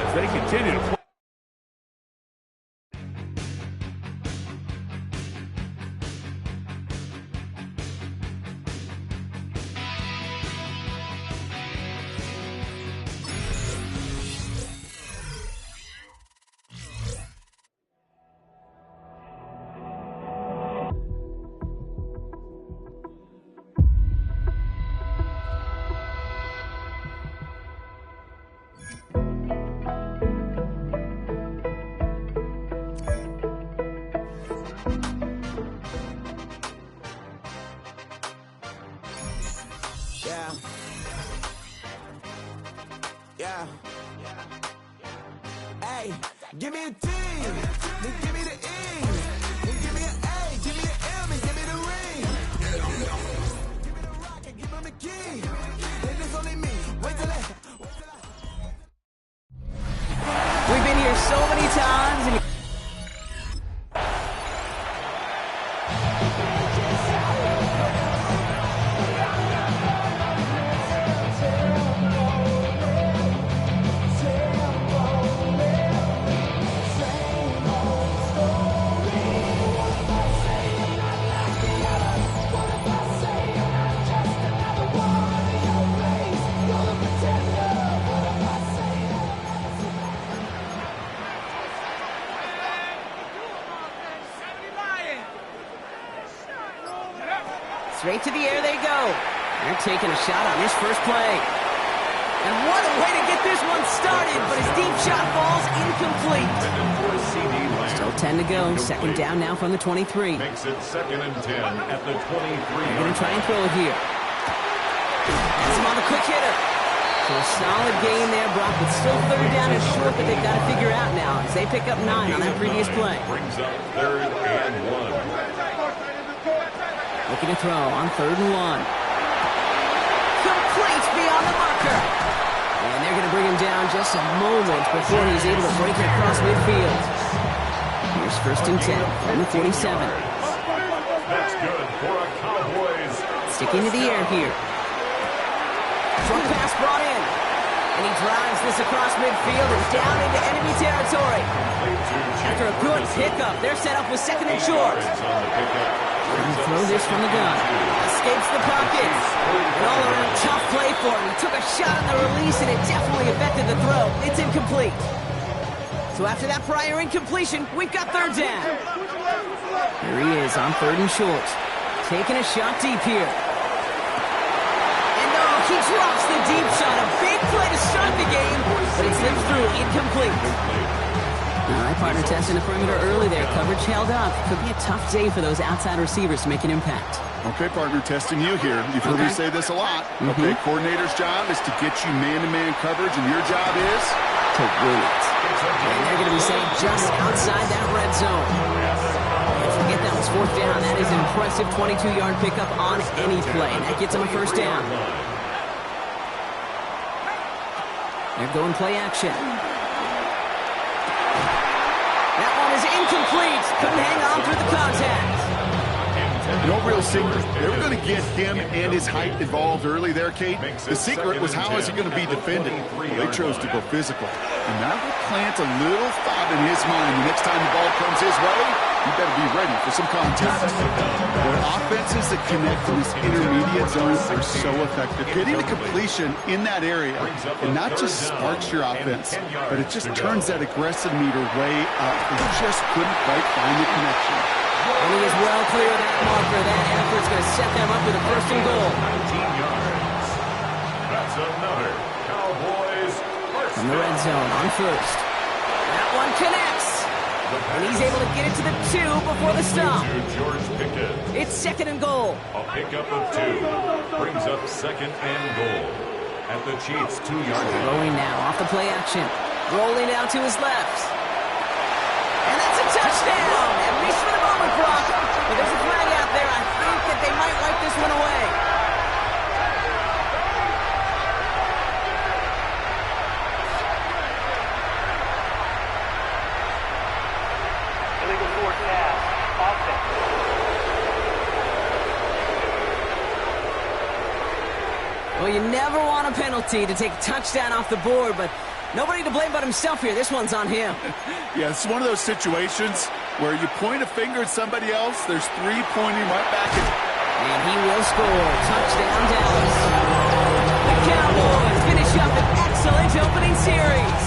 as they continue to play. Yeah. Yeah. Hey, give me a T, then give me the E, then give me an A, give me an M, and give me the ring. Give me the rock and give him the key. Then it's only me. Wait till I. We've been here so many times, and straight to the air they go. They're taking a shot on this first play. And what a way to get this one started, but his deep shot falls incomplete. Still 10 to go. Second down now from the 23. Makes it 2nd and 10 at the 23. They're going to try and throw it here. That's him on the quick hitter. So a solid gain there, Brock, but still third down and short, but they've got to figure out now as they pick up 9 on that previous play. Brings up 3rd and 1. Looking to throw on 3rd and 1. Complete beyond the marker. And they're going to bring him down just a moment before he's able to break it across midfield. Here's 1st and 10 from the 47. That's good for a Cowboys. Sticking to the air here. Short pass brought in. And he drives this across midfield and down into enemy territory. After a good pickup, they're set up with 2nd and short. And throw this from the gun. Escapes the pocket. An all-around tough play for him. He took a shot on the release, and it definitely affected the throw. It's incomplete. So after that prior incompletion, we've got 3rd down. Here he is on 3rd and short. Taking a shot deep here. And oh, he drops the deep shot. A big play to start the game, but it slips through incomplete. All right, partner testing the perimeter early there. Coverage held up. Could be a tough day for those outside receivers to make an impact. Okay, partner, testing you here. You've heard me say this a lot. Okay, coordinator's job is to get you man-to-man coverage, and your job is to win it. And they're going to be saying just outside that red zone. And forget that was 4th down. That is an impressive 22-yard pickup on any play. And that gets them a 1st down. They're going play action. That one is incomplete. Couldn't hang on through the contact. no real secret. They were going to get him and his height involved early there, Kate. The secret was how is he going to be defended? They chose to go physical. And that will plant a little thought in his mind. The next time the ball comes his way, you better be ready for some contact. The offenses that connect to this intermediate zone are so effective. Getting a completion in that area, and not just sparks your offense, but it just turns that aggressive meter way up. And you just couldn't quite find the connection. And he is well clear of that marker. That effort's going to set them up with a 1st and goal. 19 yards. That's another Cowboys first. From the red zone on 1st. That one connects. And he's able to get it to the 2 before the stop. George Pickett. It's 2nd and goal. A pickup of 2 brings up 2nd and goal at the Chiefs' 2-yard line. Throwing now off the play action. Rolling out to his left. And that's a touchdown. At least for the moment, Brock. But there's a flag out there. I think that they might wipe this one away. Illegal forward pass. Offense. Well, you never want a penalty to take a touchdown off the board, but nobody to blame but himself here. This one's on him. Yeah, it's one of those situations where you point a finger at somebody else, there's 3 pointing right back at you. And he will score. Touchdown, Dallas. The Cowboys finish up an excellent opening series.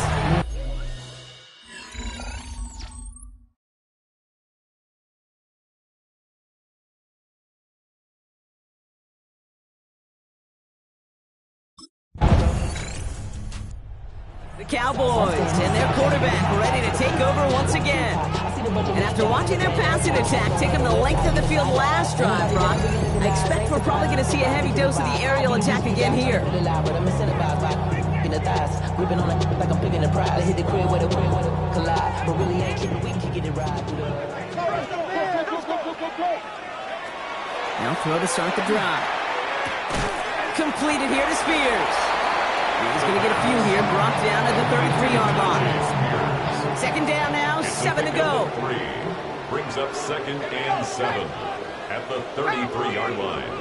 The Cowboys and their quarterback ready to take over once again. And after watching their passing attack take them the length of the field last drive, Brock, I expect we're probably going to see a heavy dose of the aerial attack again here. Gripping on it like I'm picking a pride. I hit the crib with a collide, but really ain't kidding. We can get it right. Now throw to start the drive. Completed here to Spears. He's going to get a few here, brought down at the 33-yard line. Second down now, 7 to go. Brings up 2nd and 7 at the 33-yard line.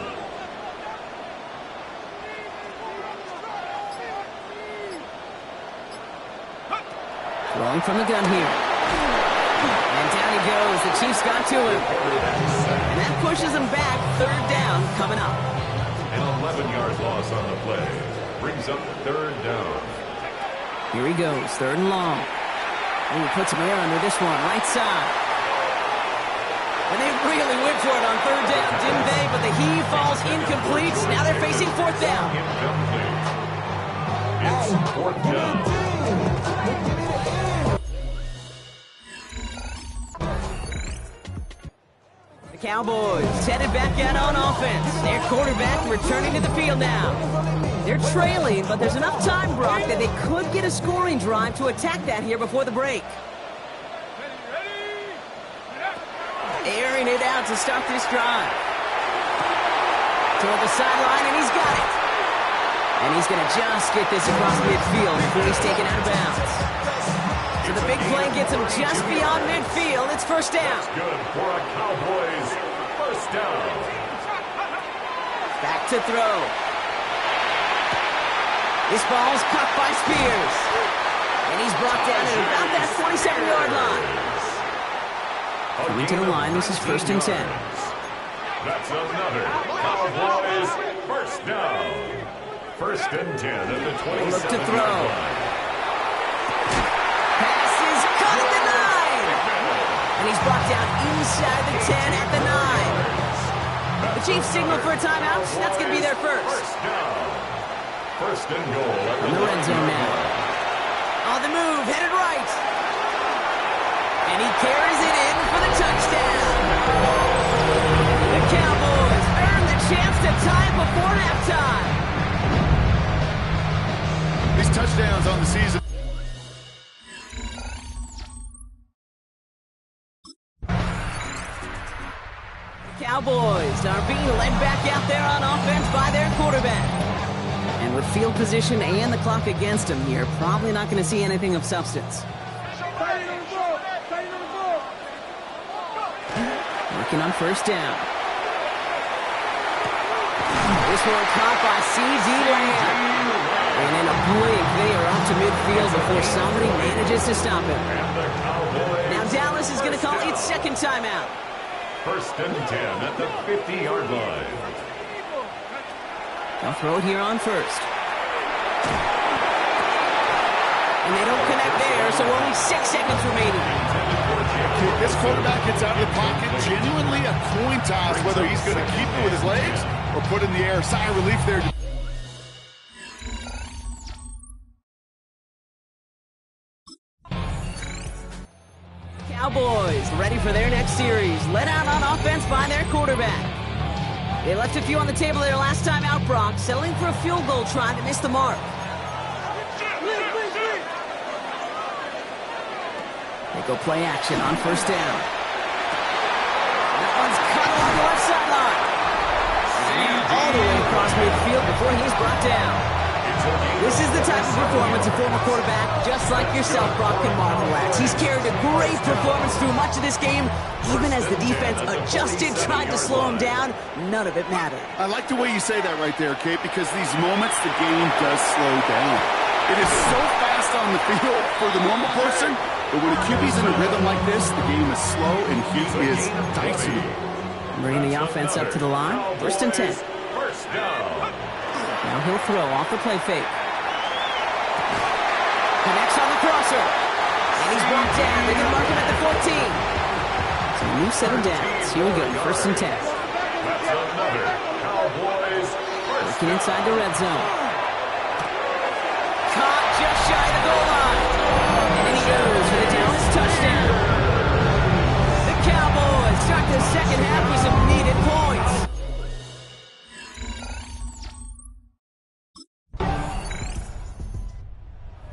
Throwing from the gun here. And down he goes. The Chiefs got to him. And that pushes him back. 3rd down coming up. An 11-yard loss on the play. Brings up 3rd down. Here he goes. 3rd and long. Ooh, puts some air under this one. Right side. And they really went for it on 3rd down, didn't they? But the heave falls incomplete. Now they're facing 4th down. It's 4th down. Cowboys headed back out on offense. Their quarterback returning to the field now. They're trailing, but there's enough time, Brock, that they could get a scoring drive to attack that here before the break. Airing it out to start this drive. Toward the sideline, and he's got it. And he's going to just get this across midfield before he's taken out of bounds. So the big play gets him just beyond midfield. It's 1st down. That's good for a Cowboys 1st down. Back to throw. This ball's caught by Spears. And he's brought down at about that 47-yard line. Coming to the line, this is 1st and 10. That's another Cowboys 1st down. 1st and 10 at the 27-yard Look to throw. line. And he's brought down inside the 10 at the 9. The Chiefs signal for a timeout. That's going to be their first. 1st and goal at the red zone now. On the move, headed right. And he carries it in for the touchdown. The Cowboys earn the chance to tie it before halftime. These touchdowns on the season. Cowboys are being led back out there on offense by their quarterback. And with field position and the clock against him here, probably not going to see anything of substance. Working on 1st down. This one caught by C.D. Lamb. And in a blink, they are up to midfield before somebody manages to stop him. Now Dallas is going to call its 2nd timeout. 1st and 10 at the 50-yard line. They'll throw it here on 1st. And they don't connect there, so only 6 seconds remaining. This quarterback gets out of the pocket, genuinely a coin toss, whether he's going to keep it with his legs or put it in the air. Sigh of relief there. Cowboys ready for their next series. Led out on offense by their quarterback. They left a few on the table their last time out, Brock, settling for a field goal try that missed the mark. They go play action on 1st down. That one's cut along the left sideline. And all the way across midfield before he's brought down. This is the type of performance a former quarterback, just like yourself, Brock, can marvel at. He's carried a great performance through much of this game. Even as the defense adjusted, tried to slow him down, none of it mattered. I like the way you say that right there, Kate, because these moments the game does slow down. It is so fast on the field for the normal person, but when a QB's in a rhythm like this, the game is slow and he is dicey. Bringing the offense up to the line. 1st and 10. Now he'll throw off the play fake. Connects on the crosser. And he's brought down. They can mark him at the 14. So a new set of downs. Here we go. 1st and 10. Working inside the red zone. Caught just shy of the goal line. And then he goes for the Dallas touchdown. The Cowboys start the second half with some needed points.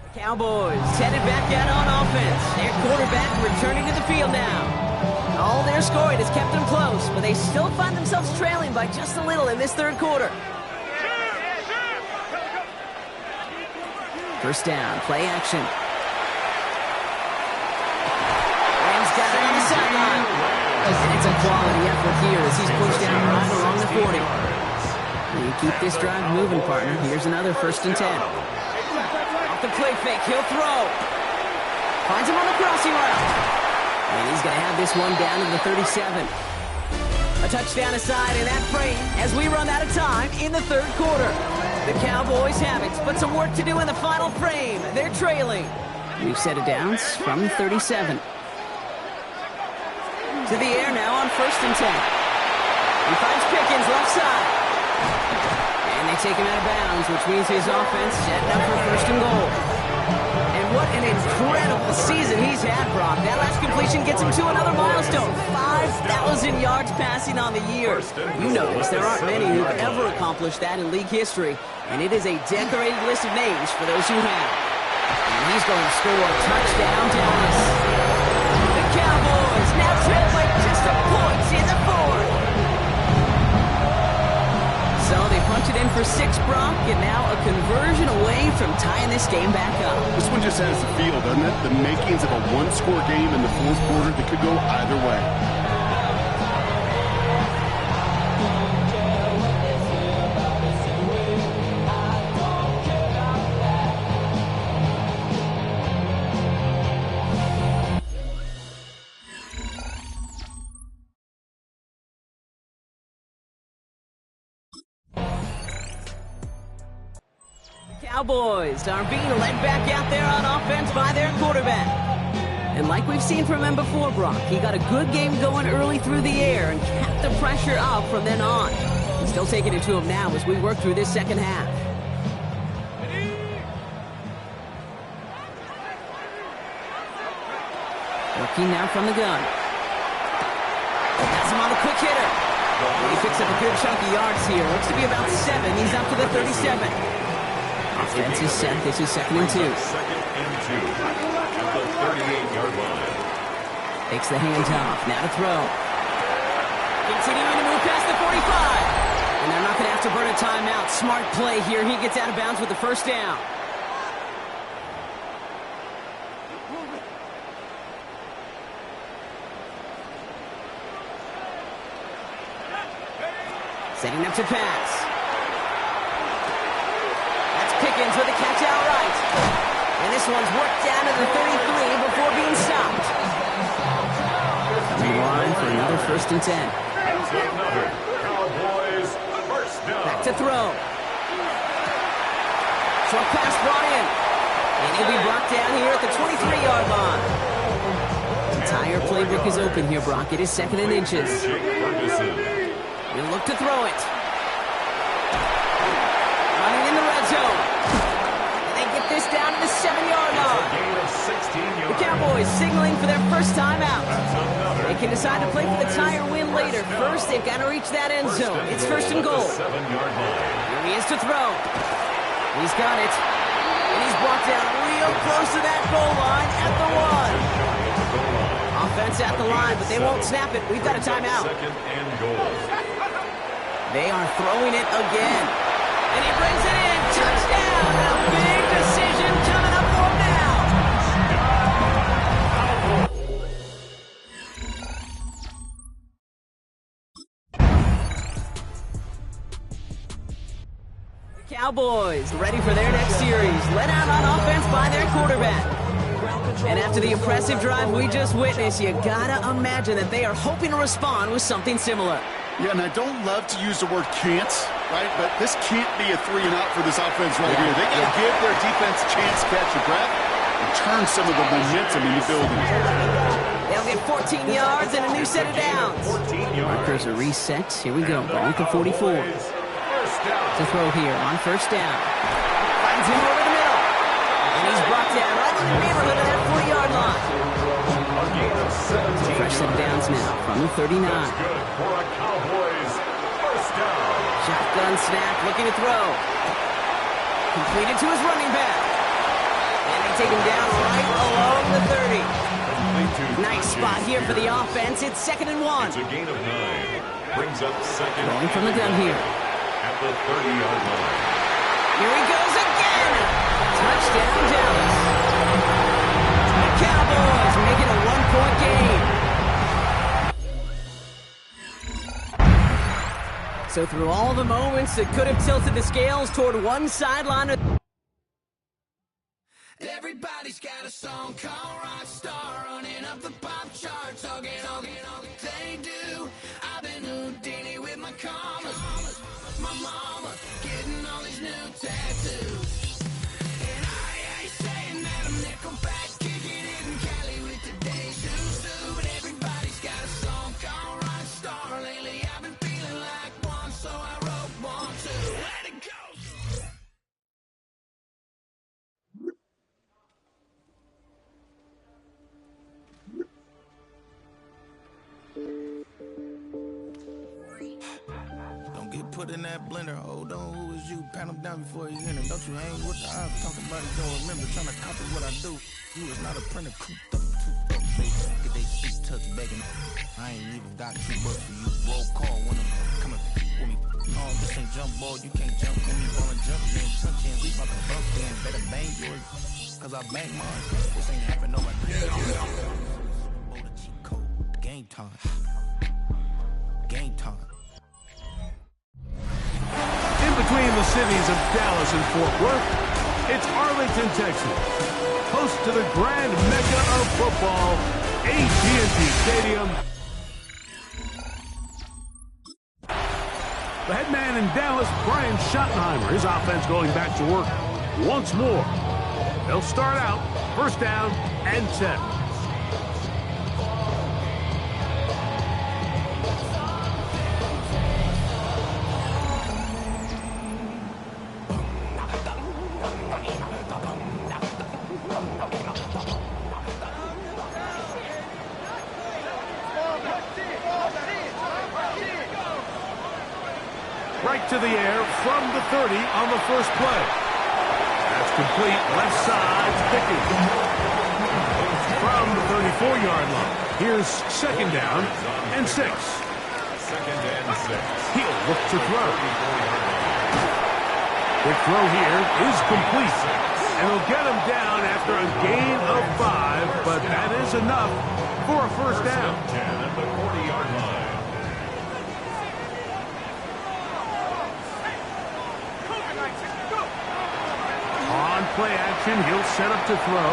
The Cowboys headed back out on offense. Their quarterback returning to the field now. All their scoring has kept them close, but they still find themselves trailing by just a little in this third quarter. First down, play action. Rams got it on the sideline. And it's a quality effort here as he's pushed down right along the 40. You keep this drive moving, partner. Here's another 1st and 10. Off the play fake, he'll throw. Finds him on the crossing route. And he's going to have this one down to the 37. A touchdown aside in that frame as we run out of time in the third quarter. The Cowboys have it, but some work to do in the final frame. They're trailing. New set of downs from the 37. To the air now on 1st and 10. He finds Pickens left side. And they take him out of bounds, which means his offense setting up for 1st and goal. And what an incredible season he's had, Brock. That last completion gets him to another milestone. 5,000 yards passing on the year. You notice there aren't many who've ever accomplished that in league history. And it is a decorated list of names for those who have. And he's going to score a touchdown, Dallas. The Cowboys now trail by just a point in the fourth. So they punch it in for 6, Brock, and now a conversion away from tying this game back up. This one just has the feel, doesn't it? The makings of a one-score game in the fourth quarter that could go either way. Cowboys are being led back out there on offense by their quarterback. And like we've seen from him before, Brock, he got a good game going early through the air and kept the pressure up from then on. He's still taking it to him now as we work through this second half. Working now from the gun. That's him on the quick hitter. He picks up a good chunk of yards here. Looks to be about 7. He's up to the 37. Offense is set. This is 2nd and 2. 2nd and 2 at the 38-yard line. Takes the handoff. Now to throw. Continuing to move past the 45. And they're not going to have to burn a timeout. Smart play here. He gets out of bounds with the first down. Setting up to pass. That's Pickens with a catch outright. And this one's worked down to the 33 before being stopped. Coming line for another 1st and 10. That's another Cowboys first down. Back to throw. Short pass brought in. And he'll be brought down here at the 23-yard line. The entire playbook is open here, Brock. It is 2nd and inches. He'll look to throw it. Running in the red zone. And they get this down to the 7-yard line. The Cowboys signaling for their first time out. They can decide to play for the tie or win later. First, they've got to reach that end zone. It's 1st and goal. Here he is to throw. He's got it. And he's brought down real close to that goal line at the 1. Offense at the line, but they won't snap it. We've got a timeout. 2nd and goal. They are throwing it again. And he brings it in. Touchdown. A big decision coming up for him now. The Cowboys ready for their next series. Led out on offense by their quarterback. And after the impressive drive we just witnessed, you gotta imagine that they are hoping to respond with something similar. Yeah, and I don't love to use the word can't, right? But this can't be a 3-and-out for this offense right here. They got to give their defense a chance to catch their breath and turn some of the momentum in the building. They'll get 14 yards and a new set of downs. Markers are reset. Here we go. Ball at the 44. To throw here on 1st down. Finds him over the middle. And he's brought down right in the neighborhood of that 40-yard line. Fresh set of downs now from the 39. Good for a Cowboys first down. Shotgun snap, looking to throw. Completed to his running back. And they take him down right along the 30. Nice spot here for the offense. It's 2nd and 1. It's a gain of 9. Brings up second. Going from the gun here. At the 30-yard line. Here he goes again. Touchdown, Dallas. The Cowboys make it a 1-point game. So through all the moments that could have tilted the scales toward one sideline. Everybody's got a song called Rockstar, running up the pop charts, all they do. I've been Houdini with my commas, my mama getting all these new tattoos. And I ain't saying that I'm Nickelback, kicking it in Cali with today's Zuzu. But everybody's got a song called Rockstar. Lately I've been feeling like one, so I wrote one too. Let it go. Don't get put in that blender. Hold on, who is you? Pat him down before you enter. Don't you hang with the odds. Talking about it, don't remember. Trying to copy what I do. You is not a printer. Cooped up, tooped up. They get they suit tucked begging. I ain't even got $2 for you. Roll call when I'm coming with me. No, this ain't jump ball. You can't jump when you ball and jump. You ain't touching. We about to bump in. Better bang yours. Cause I bang mine. This ain't happening nobody. Oh, the cheat code. Game time. Game time. In between the cities of Dallas and Fort Worth, it's Arlington, Texas. Host to the grand mecca of football, AT&T Stadium. The head man in Dallas, Brian Schottenheimer, his offense going back to work once more. They'll start out first down and 10. Right to the air from the 30 on the first play. That's complete, left side, Pickens. From the 34-yard line. Here's 2nd down and 6. 2nd and 6. He'll look to throw. Quick throw here is complete. And he'll get him down after a gain of 5, but that is enough for a first down. 10 at the 40-yard line. On play action, he'll set up to throw.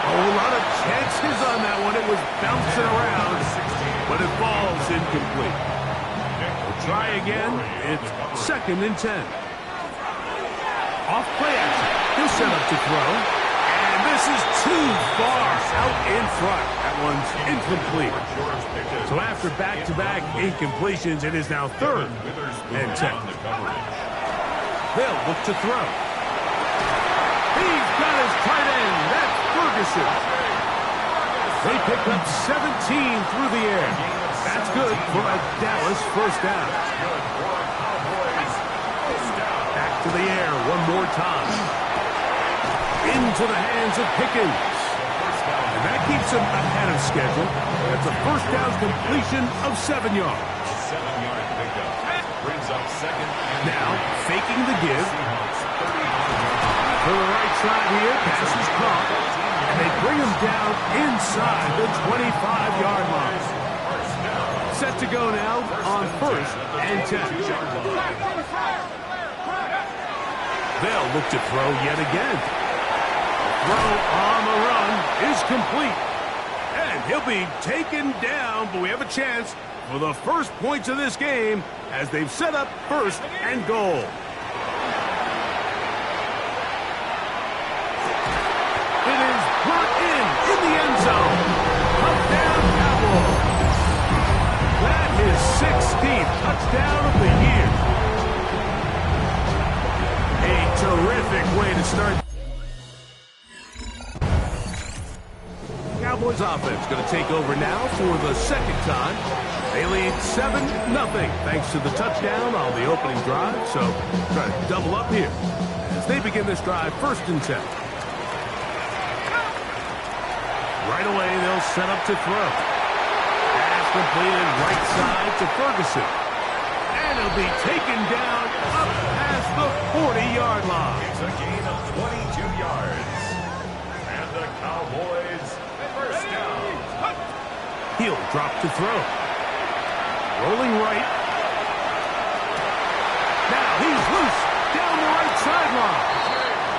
A lot of chances on that one. It was bouncing around, but it falls incomplete. We'll try again. It's 2nd and 10. Off play action, he'll set up to throw. And this is too far out in front. That one's incomplete. So after back-to-back incompletions, it is now 3rd and 10. They'll look to throw. He's got his tight end. That's Ferguson. They pick up 17 through the air. That's good for a Dallas first down. Back to the air one more time. Into the hands of Pickens. And that keeps him ahead of schedule. That's a first down completion of 7 yards. 7-yard pickup. Brings up 2nd. Now, faking the give. To the right side here, pass is caught. And they bring him down inside the 25-yard line. Set to go now on 1st and 10. They'll look to throw yet again. Throw on the run is complete. And he'll be taken down, but we have a chance for the first points of this game as they've set up 1st and goal. It is brought in the end zone. Touchdown, Cowboys. That is 16th touchdown of the year. A terrific way to start. Cowboys offense going to take over now for the second time. They lead 7-0 thanks to the touchdown on the opening drive. So try to double up here as they begin this drive 1st and 10. Right away, they'll set up to throw. Pass completed right side to Ferguson. And he'll be taken down up past the 40-yard line. It's a gain of 22 yards. And the Cowboys, first down. He'll drop to throw. Rolling right. Now he's loose down the right sideline.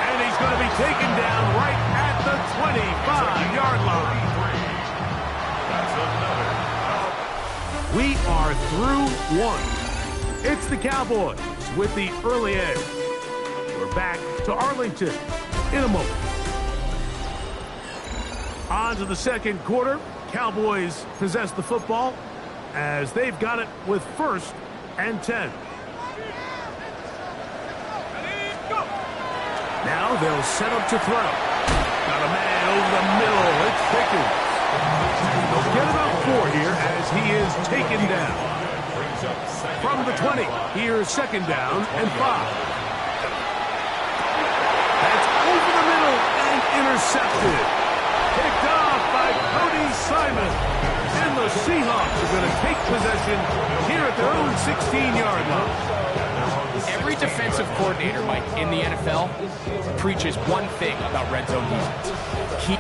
And he's going to be taken down right at the 25-yard line. That's another. We are through one. It's the Cowboys with the early edge. We're back to Arlington in a moment. On to the second quarter. Cowboys possess the football as they've got it with 1st and 10. Now they'll set up to throw. Got a man over the middle. It's Pickens. They'll get about 4 here as he is taken down. From the 20, here's 2nd down and 5. That's over the middle and intercepted. Picked off by Cody Simon. And the Seahawks are going to take possession here at their own 16-yard line. Every defensive coordinator, Mike, in the NFL preaches one thing about red zone defense. Keep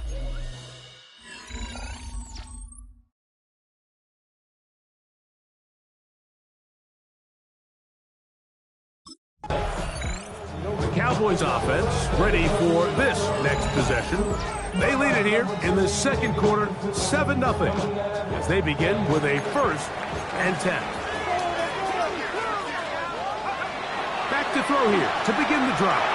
the Cowboys offense ready for this next possession. They lead it here in the second quarter, 7-0, as they begin with a 1st and 10. Back to throw here to begin the drive.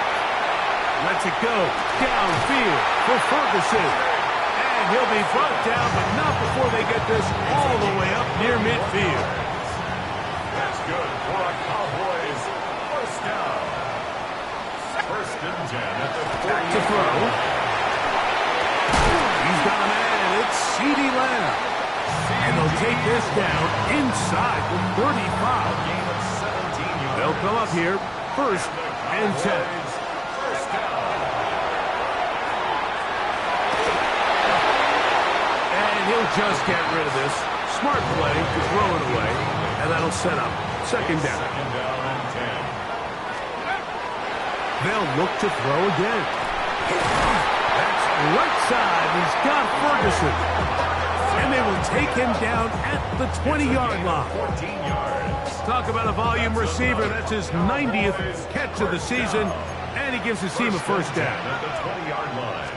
Lets it go downfield for Ferguson. And he'll be brought down, but not before they get this all the way up near midfield. That's good for a Cowboys first down. 1st and 10 at the 40. Back to throw. He's got a man. It's CeeDee Lamb. And they'll take this down inside the 35. Gain of 17 yards. They'll come up here 1st and 10. First down. And he'll just get rid of this. Smart play to throw it away. And that'll set up 2nd down. 2nd down and 10. They'll look to throw again. That's right side. He's got Ferguson. And they will take him down at the 20-yard line. 14 yards. Talk about a volume receiver. That's his 90th catch of the season. And he gives his team a 1st down. At the 20-yard line.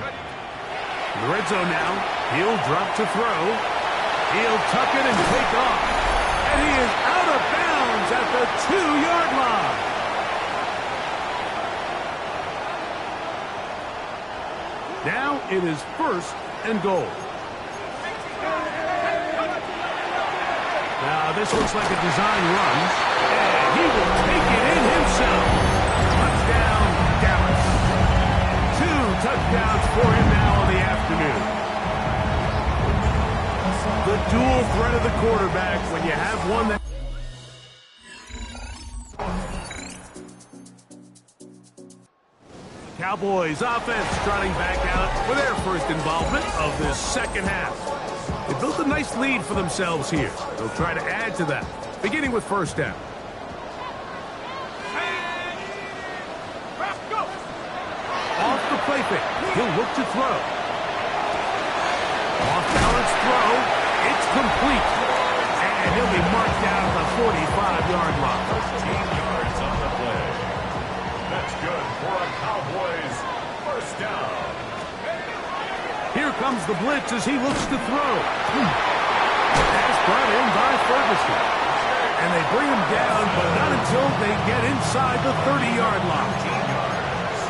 In the red zone now. He'll drop to throw. He'll tuck it and take off. And he is out of bounds at the 2-yard line. Now it is 1st and goal. Now this looks like a design run. And he will take it in himself. Touchdown, Dallas. 2 touchdowns for him now on the afternoon. The dual threat of the quarterback when you have one that... Cowboys offense trotting back out for their 1st involvement of this second half. They built a nice lead for themselves here. They'll try to add to that, beginning with 1st down. Off the play fake. He'll look to throw. Off balance throw. It's complete. And he'll be marked down at the 45-yard line. 13 yards on the play. That's good for a Cowboys first down. Here comes the blitz as he looks to throw. Pass brought in by Ferguson. And they bring him down, but not until they get inside the 30-yard line. 15 yards.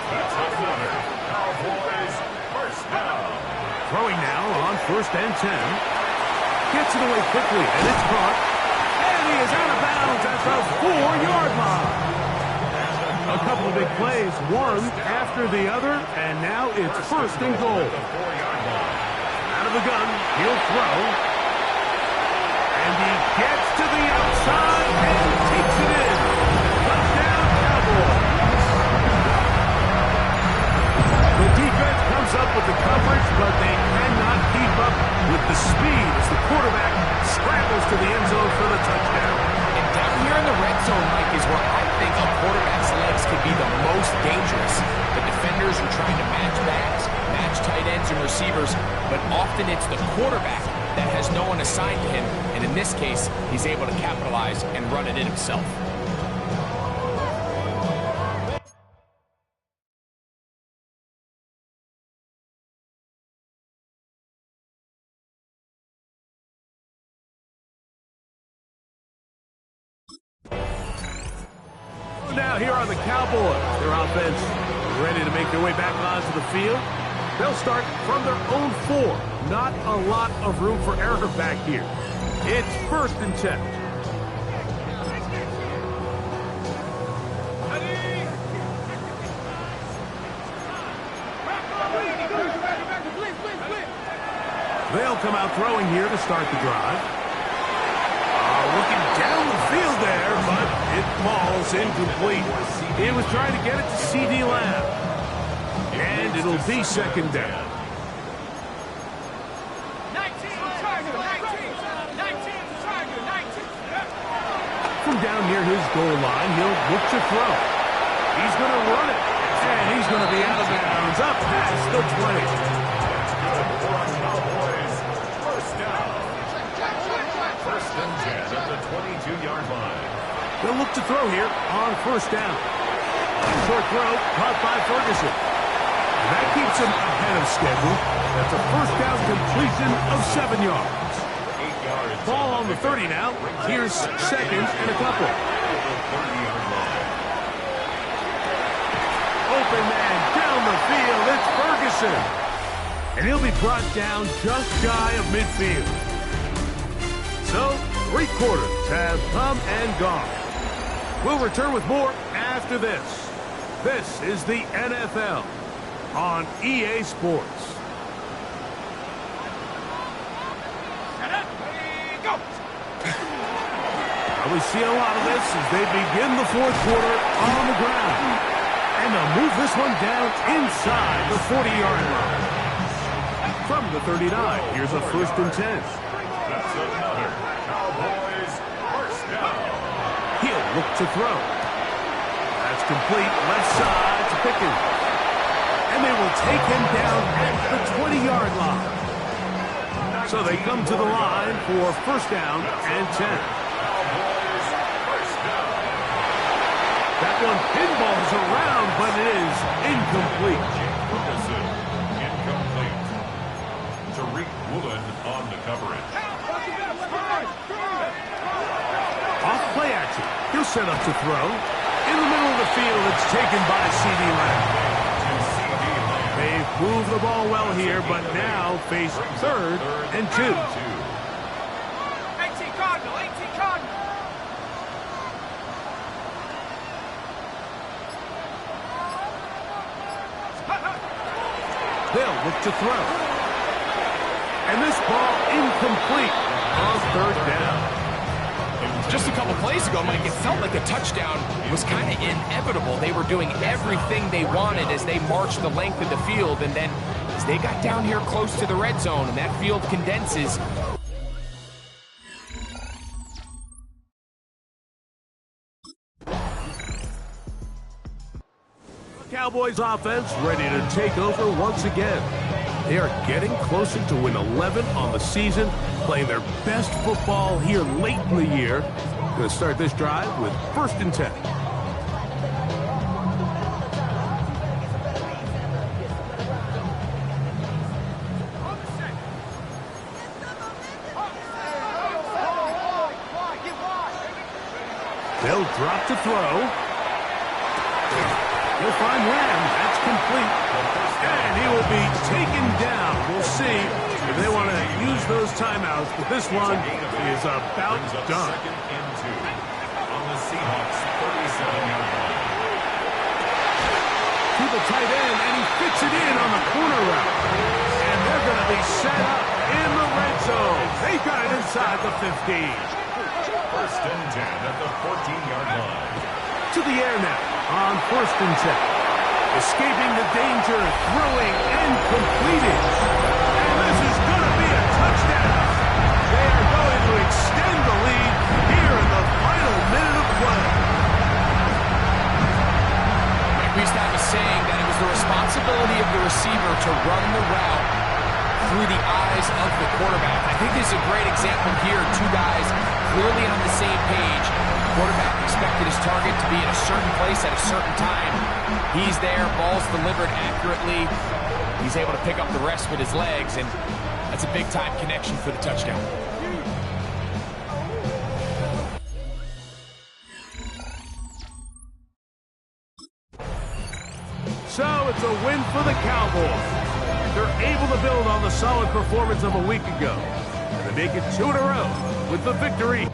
That's another Cowboys first down. Throwing now on 1st and 10. Gets it away quickly, and it's caught. And he is out of bounds at the 4-yard line. A couple of big plays, one after the other, and now it's 1st and goal. Out of the gun, he'll throw. And he gets to the outside and takes it in. Touchdown, Cowboys. The defense comes up with the coverage, but they cannot keep up with the speed as the quarterback scrambles to the end zone for the touchdown. And down here in the red zone, Mike, is where I think a quarterback's legs can be the most dangerous. The defenders are trying to match backs, match tight ends and receivers, but often it's the quarterback that has no one assigned to him, and in this case, he's able to capitalize and run it in himself. Now here are the Cowboys. Their offense ready to make their way back onto the field. They'll start from their own 4. Not a lot of room for error back here. It's 1st and 10. They'll come out throwing here to start the drive. Looking down the field there, but it falls incomplete. He was trying to get it to C.D. Lamb. And it'll be 2nd down. From down near his goal line, he'll look to throw. He's going to run it. And he's going to be out of bounds up past the 20. First and 10 at the 22-yard line. They'll look to throw here on 1st down. Short throw caught by Ferguson. And that keeps him ahead of schedule. That's a 1st down completion of 7 yards. 8 yards. Ball on the 30 now. Here's 2nd and a couple. Open man down the field. It's Ferguson. And he'll be brought down just shy of midfield. So, 3 quarters have come and gone. We'll return with more after this. This is the NFL on EA Sports. We see a lot of this as they begin the 4th quarter on the ground. And they'll move this one down inside the 40-yard line. From the 39, here's a 1st and 10. That's another Cowboys 1st down. He'll look to throw. That's complete left side to Pickens. And they will take him down at the 20-yard line. So they come to the line for 1st down and 10. That one pinballs around, but it is incomplete. Incomplete. Tariq Woolen on the coverage. Off play action. He'll set up to throw. In the middle of the field, it's taken by C.D. Lamb. They've moved the ball well here, but now face 3rd and 2. They'll look to throw. And this ball incomplete on 3rd down. Just a couple plays ago, Mike, it felt like a touchdown was kind of inevitable. They were doing everything they wanted as they marched the length of the field, and then as they got down here close to the red zone and that field condenses, Cowboys offense ready to take over once again. They are getting closer to win 11 on the season, playing their best football here late in the year. Going to start this drive with 1st and 10. They'll drop to throw. He'll find Lamb. That's complete. And he will be taken down. We'll see if they want to use those timeouts, but this one is about done. 2nd and 2 on the Seahawks 37-yard line. To the tight end, and he fits it in on the corner route. And they're going to be set up in the red zone. They got it inside the 15. First and 10 at the 14-yard line. To the air now on first and 10. Escaping the danger, throwing, and completing. And this is going to be a touchdown. They are going to extend the lead here in the final minute of play. We used to have a saying that it was the responsibility of the receiver to run the route through the eyes of the quarterback. I think this is a great example here. Two guys clearly on the same page. Quarterback expected his target to be in a certain place at a certain time. He's there, ball's delivered accurately. He's able to pick up the rest with his legs, and that's a big-time connection for the touchdown. So it's a win for the Cowboys. They're able to build on the solid performance of a week ago. And they make it 2 in a row with the victory.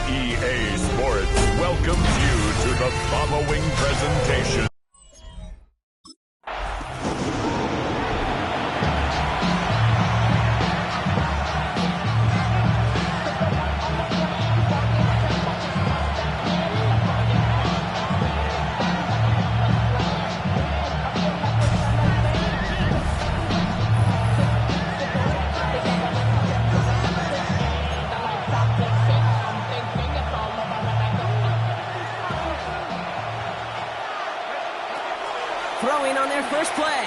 EA Sports welcomes you to the following presentation. Throwing on their first play.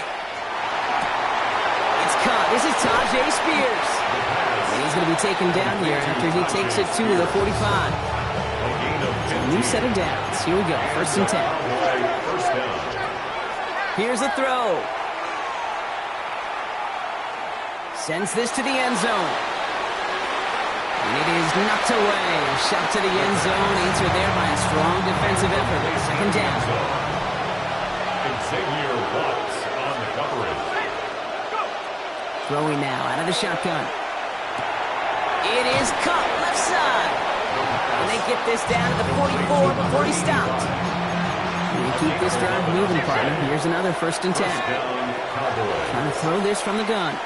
It's caught. This is Tajay Spears. And he's going to be taken down here after he takes it to the 45. New set of downs. Here we go. First and 10. Here's a throw. Sends this to the end zone. And it is knocked away. Shot to the end zone. Answered there by a strong defensive effort. Second down. Xavier Watts on the coverage. Throwing now out of the shotgun. It is caught left side. And they get this down to the 44 before he stopped. And they keep this drive moving, partner. Here's another first and 10. Trying to throw this from the gun.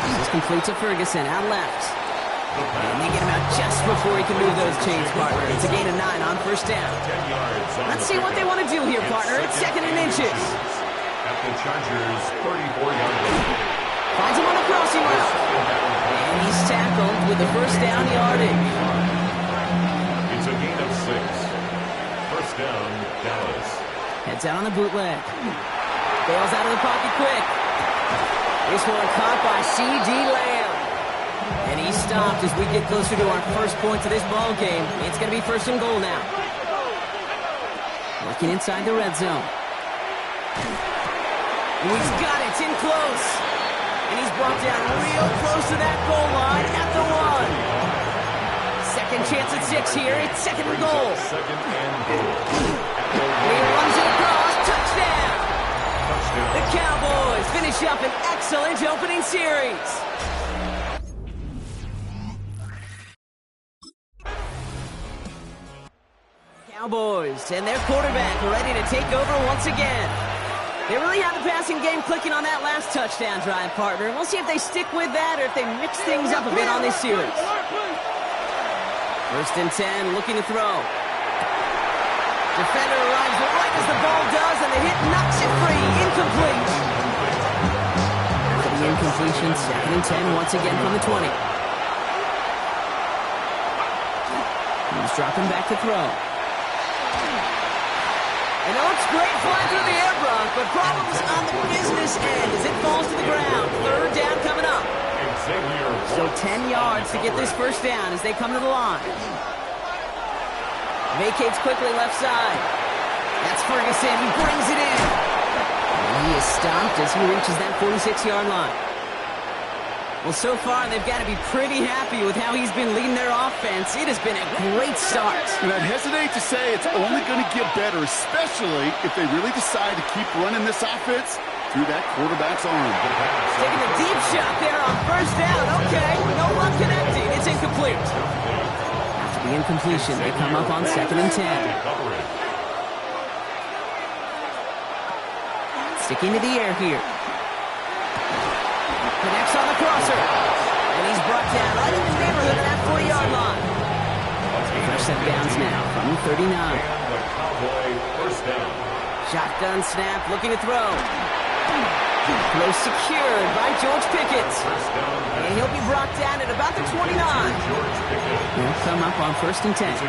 This is complete to Ferguson out left. And they get him out just before he can move those chains, partner. It's a gain of 9 on first down. Let's see what they want to do here, partner. It's second and inches. At the Chargers' 34-yard line. Finds him on the crossing route. And he's tackled with the first down yardage. It's a gain of 6. First down, Dallas. Heads out on the bootleg. Bails out of the pocket quick. This one caught by C.D. Lamb. And he stopped as we get closer to our first point to this ball game. It's going to be first and goal now. Working inside the red zone. He's got it. It's in close. And he's brought down real close to that goal line at the 1. Second chance at 6 here. It's second and goal. Second and goal. He runs it across. Touchdown. The Cowboys finish up an excellent opening series. Cowboys and their quarterback ready to take over once again. They really have the passing game clicking on that last touchdown drive, partner. We'll see if they stick with that or if they mix things up a bit on this series. 1st and 10, looking to throw. Defender arrives right as the ball does, and the hit knocks it free. Incomplete. After the incompletion, 2nd and 10 once again from the 20. He's dropping back to throw. And it looks great flying through the air, Brock, but problems on the business end as it falls to the ground. 3rd down coming up. So 10 yards to get this 1st down as they come to the line. Vacates quickly left side. That's Ferguson. He brings it in. And he is stopped as he reaches that 46-yard line. Well, so far, they've got to be pretty happy with how he's been leading their offense. It has been a great start. And I'd hesitate to say it's only going to get better, especially if they really decide to keep running this offense through that quarterback's arm. Taking a deep shot there on 1st down. Okay, no luck connecting. It's incomplete. After the incompletion, they come up on 2nd and 10. Sticking to the air here. Connects on the crosser. And he's brought down right in the neighborhood of that 40-yard line. First set downs now from the 39. Shotgun snap, looking to throw. Throw secured by George Pickett. And he'll be brought down at about the 29. He'll come up on 1st and 10.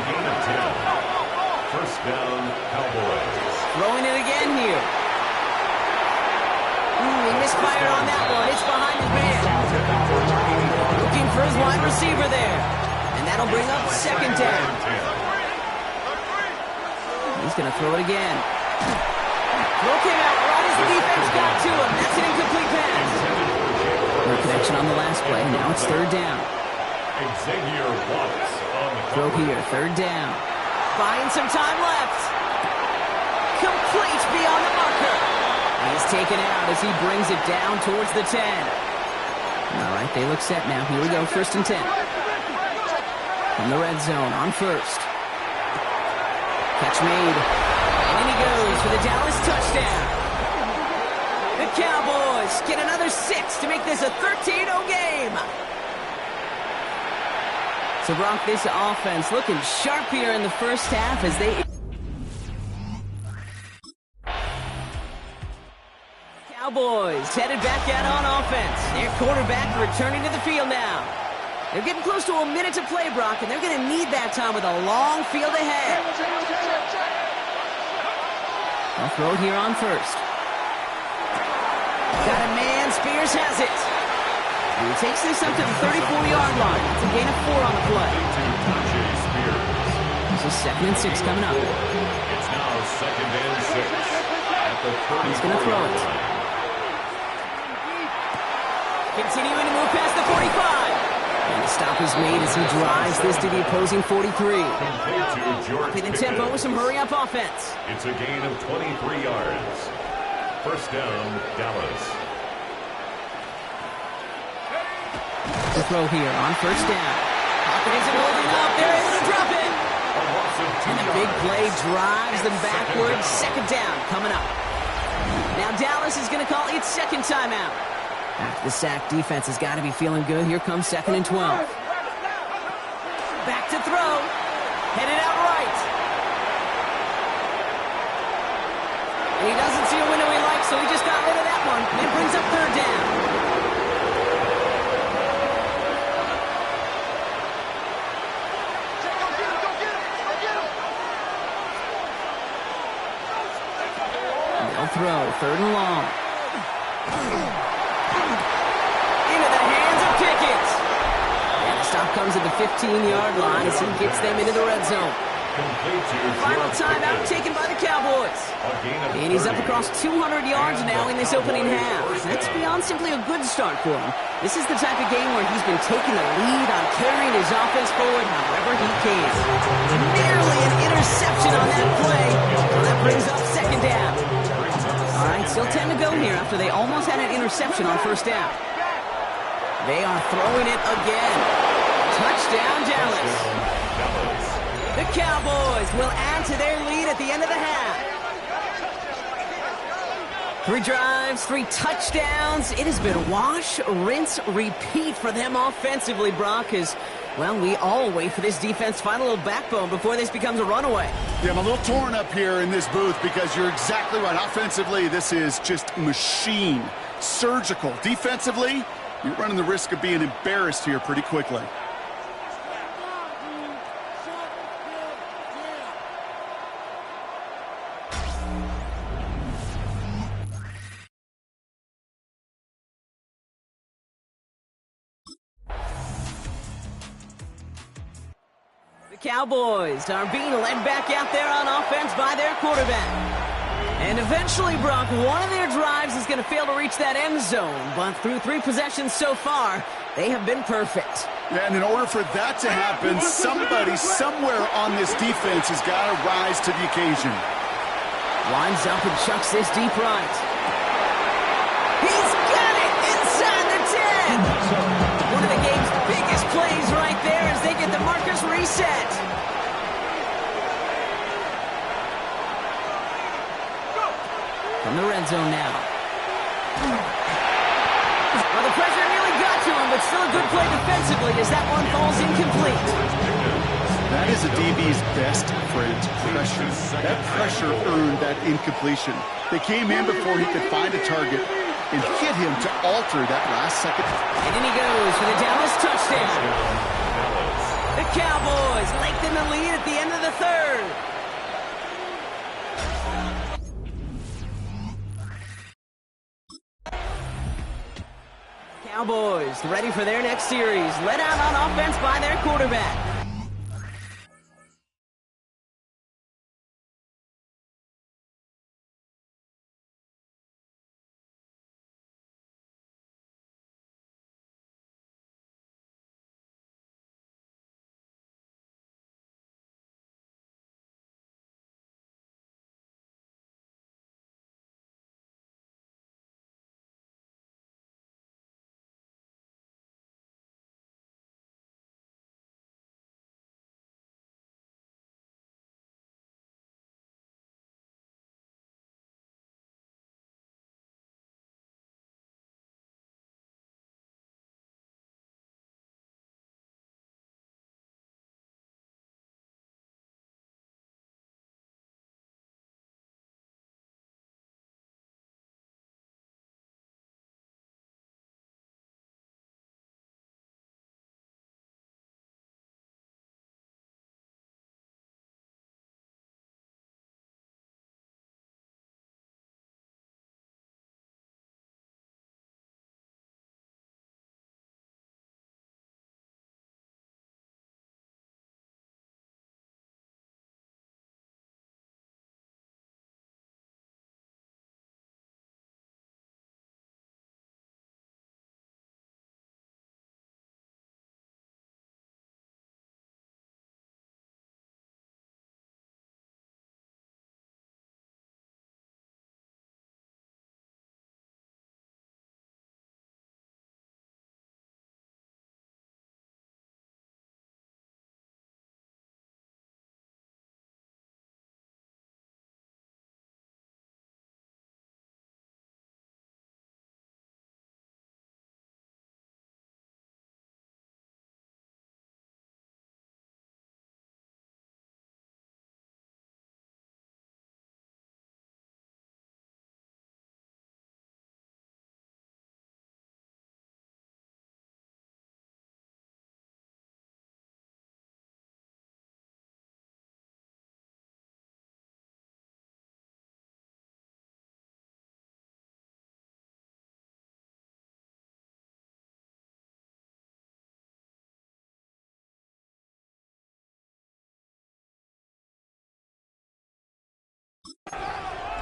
1st down, Cowboys. Throwing it again here. He misfired on that one. It's behind his man. Looking for his wide receiver there. And that'll bring up 2nd down. He's going to throw it again. Throw came out right as the defense got to him. That's an incomplete pass. No connection on the last play. Now it's 3rd down. Xavier Watts on the throw here. 3rd down. Buying some time left. Complete beyond the marker. He's taken out as he brings it down towards the 10. All right, they look set now. Here we go, 1st and 10. From the red zone on 1st. Catch made. And in he goes for the Dallas touchdown. The Cowboys get another 6 to make this a 13-0 game. So, Brock, this offense looking sharp here in the 1st half as they... Cowboys headed back out on offense. Their quarterback returning to the field now. They're getting close to a minute to play, Brock, and they're going to need that time with a long field ahead. They'll throw it here on 1st. Got a man. Spears has it. And he takes this up to the 34-yard line. It's a gain of 4 on the play. This is 2nd and 6 coming up. It's now 2nd and 6. At the 34 He's going to throw it. Continuing to move past the 45. And the stop is made as he drives this to the opposing 43. Upping the tempo with some hurry-up offense. It's a gain of 23 yards. 1st down, Dallas. The throw here on 1st down. Pocket isn't holding up. They're able to drop it. And the big play drives them backwards. 2nd down coming up. Now Dallas is going to call its 2nd timeout. After the sack, defense has got to be feeling good. Here comes 2nd and 12. Back to throw. Headed out right. And he doesn't see a window he likes, so he just got rid of that one. And brings up 3rd down. They'll throw. 3rd and long. Into the hands of Pickett. And the stop comes at the 15-yard line as he gets them into the red zone. Final timeout taken by the Cowboys. And he's up across 200 yards now in this opening half. That's beyond simply a good start for him. This is the type of game where he's been taking the lead on carrying his offense forward however he can. Nearly an interception on that play. Well, that brings up 2nd down. All right, still 10 to go here after they almost had an interception on 1st down. They are throwing it again. Touchdown, Dallas. The Cowboys will add to their lead at the end of the half. 3 drives, 3 touchdowns. It has been wash, rinse, repeat for them offensively, Brock, as, well, we all wait for this defense to find a little backbone before this becomes a runaway. Yeah, I'm a little torn up here in this booth because you're exactly right. Offensively, this is just machine, surgical. Defensively, you're running the risk of being embarrassed here pretty quickly. Cowboys are being led back out there on offense by their quarterback. And eventually, Brock, one of their drives is going to fail to reach that end zone. But through 3 possessions so far, they have been perfect. Yeah, and in order for that to happen, somebody somewhere on this defense has got to rise to the occasion. Lines up and chucks this deep right. He's got it inside the 10. One of the game's biggest plays right there as they get the markers reset. From the red zone now. Well, the pressure nearly got to him, but still a good play defensively as that one falls incomplete. That is a DB's best friend, pressure. That pressure earned that incompletion. They came in before he could find a target and hit him to alter that last second. And in he goes for the Dallas touchdown. The Cowboys lengthen the lead at the end of the 3rd. Cowboys ready for their next series. Led out on offense by their quarterback.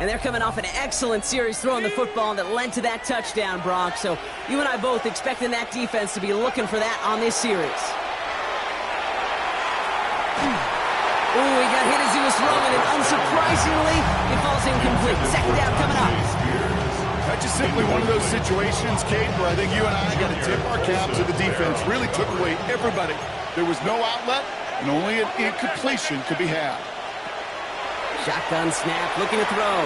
And they're coming off an excellent series throwing the football that led to that touchdown, Brock. So you and I both expecting that defense to be looking for that on this series. Ooh, he got hit as he was throwing, and unsurprisingly, it falls incomplete. 2nd down coming up. That's just simply one of those situations, Kate, where I think you and I got to tip our cap to the defense. Really took away everybody. There was no outlet, and only an incompletion could be had. Shotgun snap, looking to throw.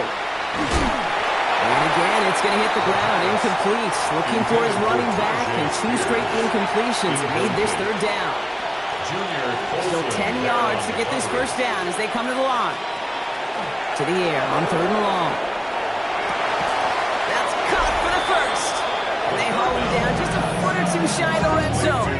And again, it's going to hit the ground. Incomplete. Looking for his running back, and 2 straight incompletions made this third down. Still 10 yards to get this first down as they come to the line. To the air on 3rd and long. That's caught for the first. And they haul him down just a foot or 2 shy of the red zone.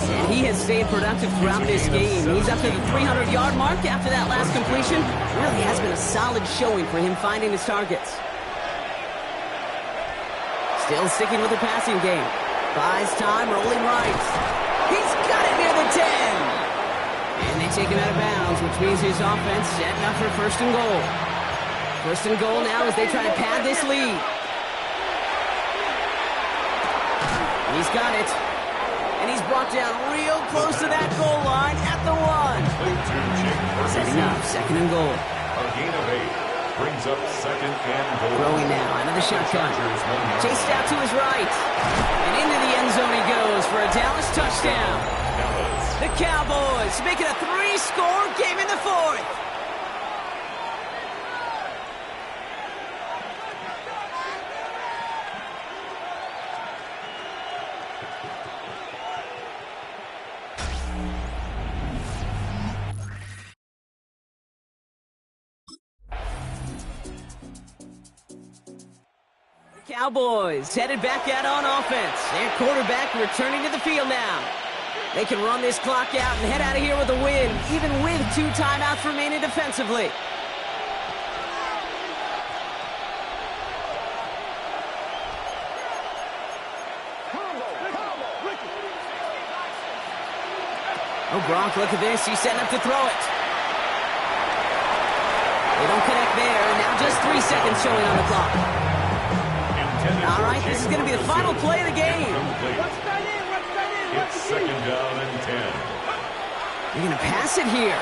And he has stayed productive throughout this game. He's up to the 300-yard mark after that last completion. Really has been a solid showing for him finding his targets. Still sticking with the passing game. Buys time, rolling right. He's got it near the 10. And they take him out of bounds, which means his offense setting up for 1st and goal. 1st and goal now as they try to pad this lead. He's got it. And he's brought down real close to that goal line at the 1. Setting up 2nd and goal. A gain of 8. Brings up 2nd and goal. Throwing now, out of the shotgun. Chased out to his right. And into the end zone he goes for a Dallas touchdown. The Cowboys make it a 3-score game in the 4th. Cowboys headed back out on offense. Their quarterback returning to the field now. They can run this clock out and head out of here with a win, even with 2 timeouts remaining defensively. Oh, Gronk, look at this. He's setting up to throw it. They don't connect there. Now just 3 seconds showing on the clock. All right, this is going to be the final play of the game. It's 2nd down and 10. You're going to pass it here.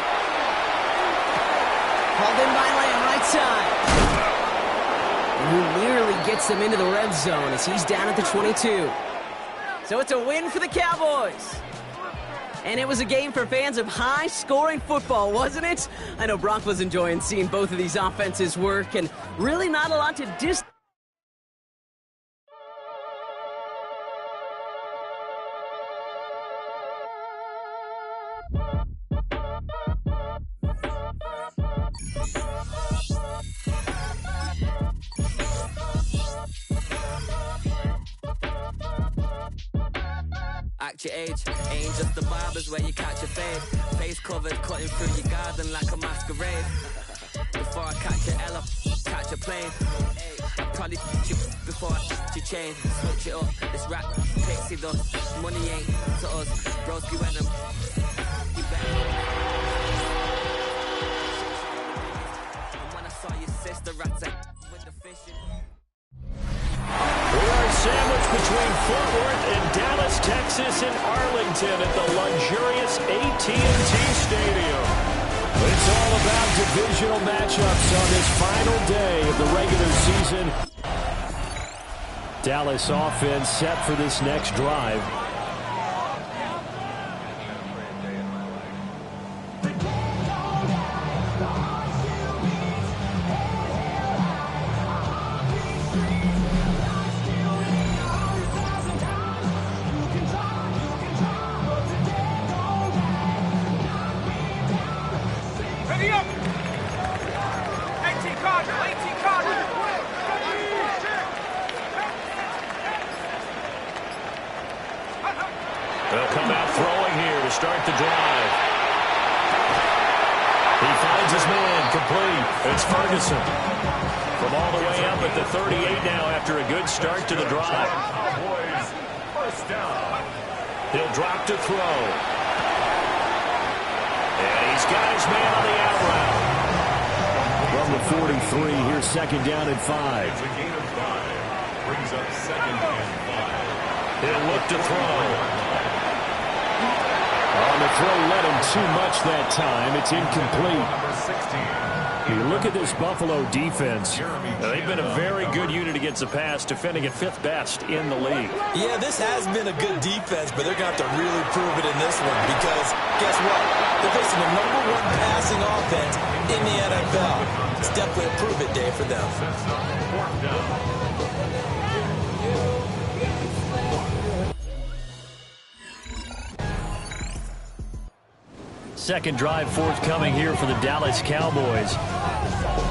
Called in by Lamb, right side. And he nearly gets them into the red zone as he's down at the 22. So it's a win for the Cowboys. And it was a game for fans of high-scoring football, wasn't it? I know Brock was enjoying seeing both of these offenses work, and really not a lot to dis... Act your age, ain't just the barbers where you catch your fade. Face covered, cutting through your garden like a masquerade. Before I catch your Ella, catch a plane. I probably you before I your chain. Switch it up, this rap, pixie dust. Money ain't to us, broski when you back. And when I saw your sister, rats with the fishing. We are sandwiched between Fort Worth and Dallas, Texas, and Arlington at the luxurious AT&T Stadium. It's all about divisional matchups on this final day of the regular season. Dallas offense set for this next drive. They'll come out throwing here to start the drive. He finds his man complete. It's Ferguson. From all the way up at the 38 now after a good start to the drive. Cowboys, 1st down. He'll drop to throw. And he's got his man on the out route. From the 43, here's 2nd down and 5. It's a gain of 5. Brings up 2nd and 5. He'll look to throw. On the throw, led him too much that time. It's incomplete. Number 16. You look at this Buffalo defense. They've been a very good unit against the pass, defending at 5th best in the league. Yeah, this has been a good defense, but they're going to have to really prove it in this one because guess what? They're facing the #1 passing offense in the NFL. it's definitely a prove-it day for them. Second drive forthcoming here for the Dallas Cowboys.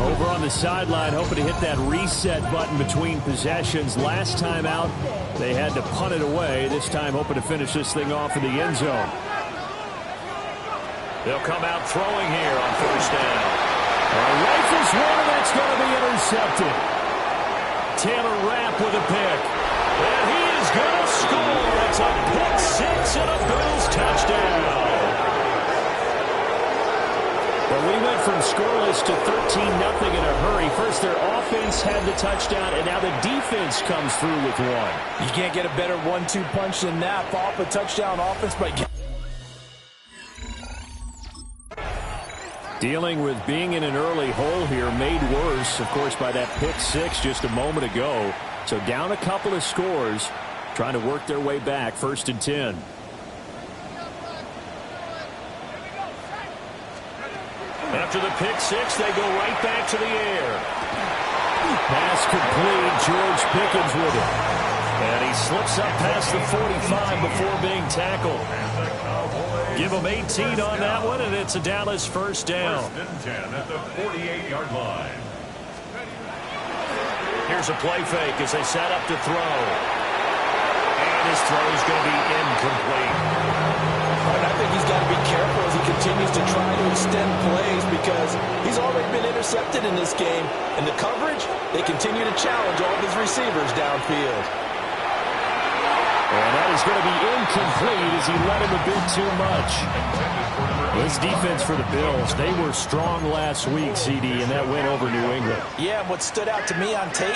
Over on the sideline, hoping to hit that reset button between possessions. Last time out, they had to punt it away. This time, hoping to finish this thing off in the end zone. They'll come out throwing here on first down. Rifles one, and that's going to be intercepted. Taylor Rapp with a pick. And he is going to score. It's a pick six and a Bills touchdown. Well, we went from scoreless to 13-0 in a hurry. First, their offense had the touchdown, and now the defense comes through with one. You can't get a better 1-2 punch than that. Follow up a touchdown offense by dealing with being in an early hole here, made worse, of course, by that pick six just a moment ago. So down a couple of scores, trying to work their way back. 1st and 10. After the pick six, they go right back to the air. Pass complete. George Pickens with it. And he slips up past the 45 before being tackled. Give him 18 on that one, and it's a Dallas first down. 1st and 10 at the 48-yard line. Here's a play fake as they set up to throw. And his throw is going to be incomplete. I think he's got to be careful as he continues to try to extend plays because he's already been intercepted in this game. And the coverage, they continue to challenge all of his receivers downfield. And that is going to be incomplete as he let him a bit too much. This defense for the Bills, they were strong last week, CD, and that went over New England. Yeah, and what stood out to me on tape,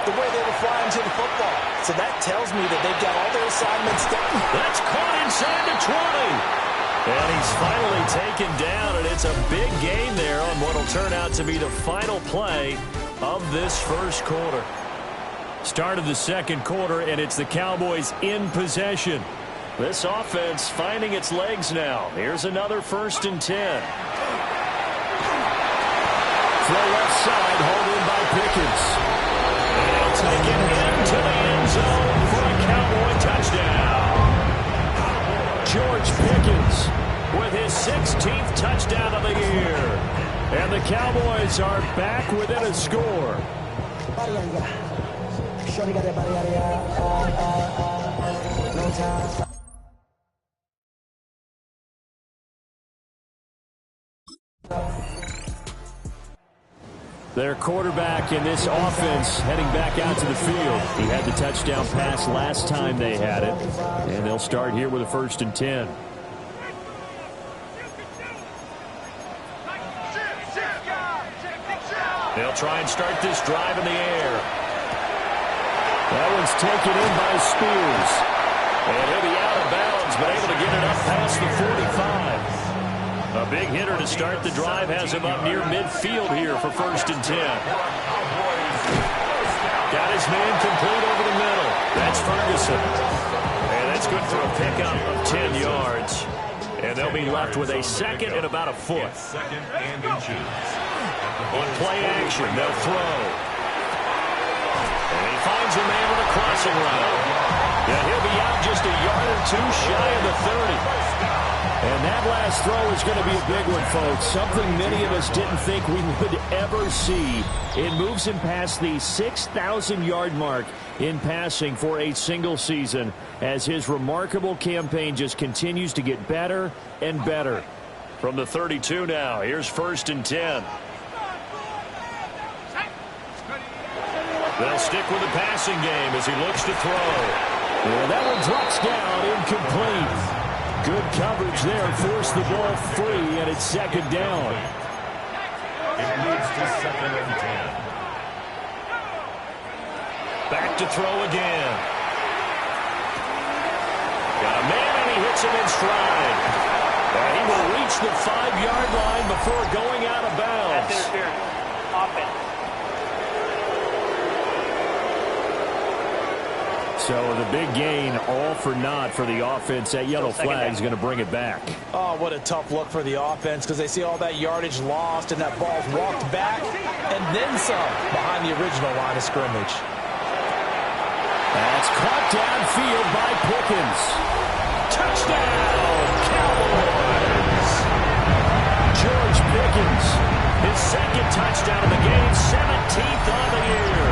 the way they were flying to the football. So that tells me that they've got all their assignments done. That's caught inside the 20. And he's finally taken down, and it's a big gain there on what will turn out to be the final play of this first quarter. Start of the second quarter, and it's the Cowboys in possession. This offense finding its legs now. Here's another 1st and 10. Throw left side, hauled in by Pickens. They'll take it into the end zone for a Cowboy touchdown. George Pickens with his 16th touchdown of the year. And the Cowboys are back within a score. Their quarterback in this offense heading back out to the field. He had the touchdown pass last time they had it. And they'll start here with a 1st and 10. They'll try and start this drive in the air. That one's taken in by Spears. And he'll be out of bounds, but able to get it up past the 45. A big hitter to start the drive has him up near midfield here for 1st and 10. Got his man complete over the middle. That's Ferguson. And that's good for a pickup of 10 yards. And they'll be left with a second and about a foot. Second and inches. On play action, they'll throw. And he finds a man with a crossing route. Yeah, he'll be out just a yard or two shy of the 30. And that last throw is going to be a big one, folks. Something many of us didn't think we would ever see. It moves him past the 6,000-yard mark in passing for a single season as his remarkable campaign just continues to get better and better. From the 32 now, here's 1st and 10. They'll stick with the passing game as he looks to throw. Well, that one drops down, incomplete. Good coverage there, forced the ball free, and it's 2nd down. It leads to 2nd and 10. Back to throw again. Got a man, and he hits him in stride. And he will reach the 5-yard line before going out of bounds. That's interference. Offense. So the big gain, all for naught for the offense. That yellow flag is going to bring it back. Oh, what a tough look for the offense because they see all that yardage lost and that ball's walked back and then some behind the original line of scrimmage. That's caught downfield by Pickens. Touchdown, Cowboys! George Pickens, his second touchdown of the game, 17th on the year.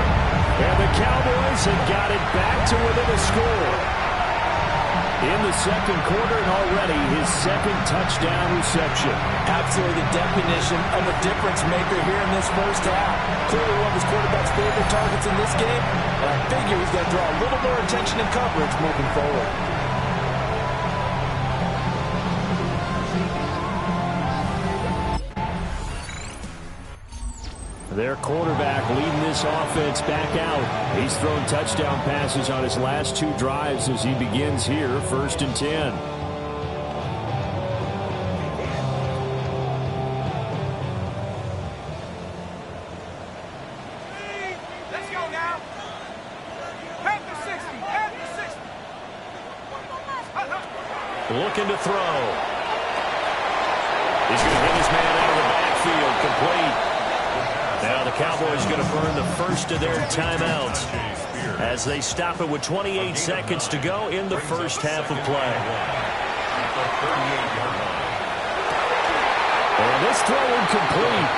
And the Cowboys have got it back to within a score. In the second quarter and already his second touchdown reception. Absolutely the definition of a difference maker here in this first half. Clearly one of his quarterback's favorite targets in this game, and I figure he's got to draw a little more attention and coverage moving forward. Their quarterback leading this offense back out. He's thrown touchdown passes on his last 2 drives as he begins here, 1st and 10. Let's go now. Back to 60. Back to 60. Looking to throw. He's going to hit his man out of the backfield, complete. Now the Cowboys going to burn the first of their timeouts as they stop it with 28 seconds to go in the first half of play. And this throw incomplete.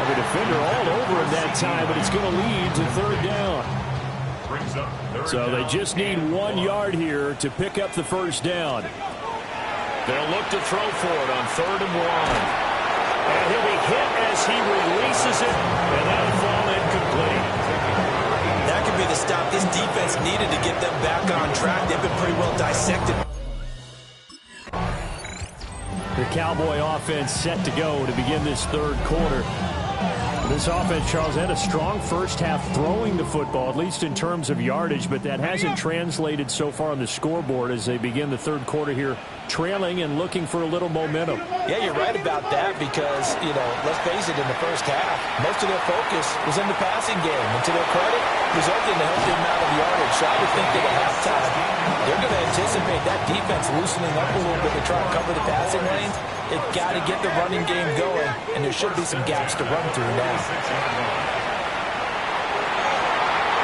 And the defender all over him that time, but it's going to lead to 3rd down. So they just need 1 yard here to pick up the first down. They'll look to throw for it on 3rd and 1. And he'll be hit as he releases it, and that'll fall incomplete. That could be the stop this defense needed to get them back on track. They've been pretty well dissected. The Cowboy offense set to go to begin this 3rd quarter. This offense, Charles, had a strong first half throwing the football, at least in terms of yardage, but that hasn't translated so far on the scoreboard as they begin the 3rd quarter here, trailing and looking for a little momentum. Yeah, you're right about that because, let's face it, in the first half, most of their focus was in the passing game. And to their credit, resulted in a healthy amount of yardage. So I would think that at halftime, they're going to anticipate that defense loosening up a little bit to try and cover the passing lanes. They've got to get the running game going, and there should be some gaps to run through now.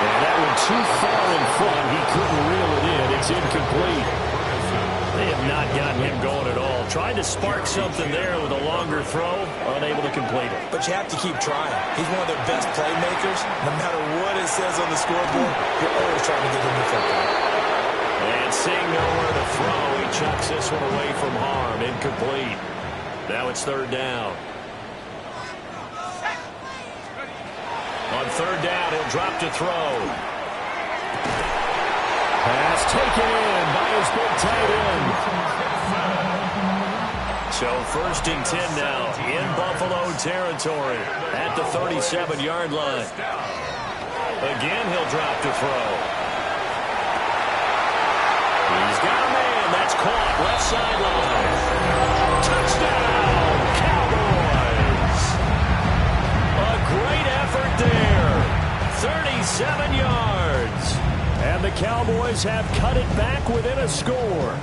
And that one too far in front. He couldn't reel it in. It's incomplete. They have not gotten him going at all. Trying to spark something there with a longer throw, unable to complete it. But you have to keep trying. He's one of their best playmakers. No matter what it says on the scoreboard, you're always trying to get him the football. And seeing nowhere to throw, he chucks this one away from harm. Incomplete. Now it's 3rd down. On 3rd down, he'll drop to throw. Pass taken in by his big tight end. So 1st and 10 now in Buffalo territory at the 37-yard line. Again, he'll drop to throw. He's got a man. That's caught left sideline. Touchdown, Cowboys. A great effort there. 37 yards. And the Cowboys have cut it back within a score.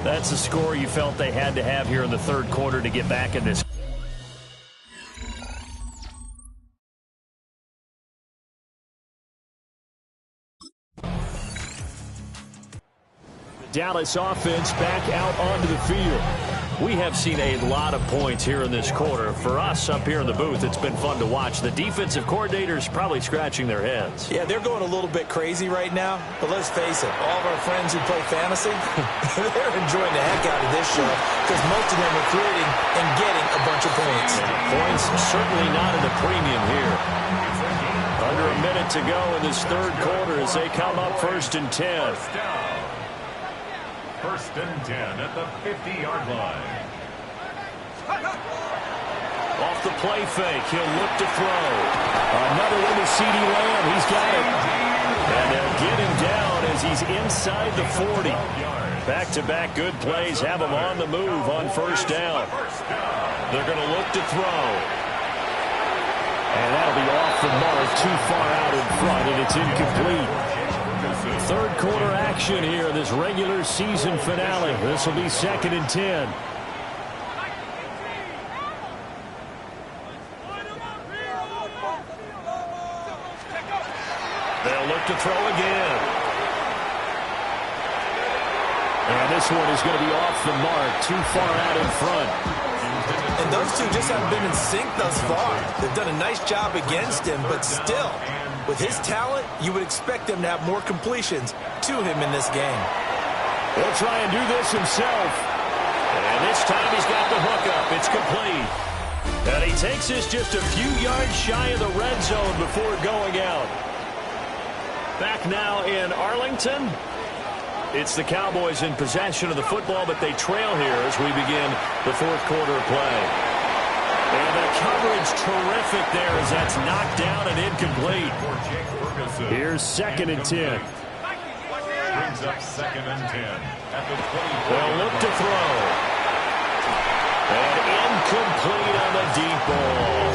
That's the score you felt they had to have here in the 3rd quarter to get back in this. Dallas offense back out onto the field. We have seen a lot of points here in this quarter. For us up here in the booth, it's been fun to watch. The defensive coordinators probably scratching their heads. Yeah, they're going a little bit crazy right now. But let's face it, all of our friends who play fantasy, they're enjoying the heck out of this show because most of them are creating and getting a bunch of points. Points certainly not in the premium here. Under a minute to go in this 3rd quarter as they come up 1st and 10. 1st and 10 at the 50-yard line. Off the play fake, he'll look to throw. Another one to CeeDee Lamb. He's got it. And they'll get him down as he's inside the 40. Back-to-back good plays have him on the move on 1st down. They're going to look to throw. And that'll be off the mark, too far out in front, and it's incomplete. Third quarter action here, this regular season finale. This will be 2nd and 10. They'll look to throw again. And this one is going to be off the mark, too far out in front. And those two just haven't been in sync thus far. They've done a nice job against him, but still, with his talent, you would expect him to have more completions to him in this game. He'll try and do this himself. And this time he's got the hook up. It's complete. And he takes this just a few yards shy of the red zone before going out. Back now in Arlington. It's the Cowboys in possession of the football, but they trail here as we begin the 4th quarter of play. And the coverage terrific there as that's knocked down and incomplete. Here's 2nd and 10. Brings up 2nd and 10 at the 20. They'll look to throw. And incomplete on the deep ball.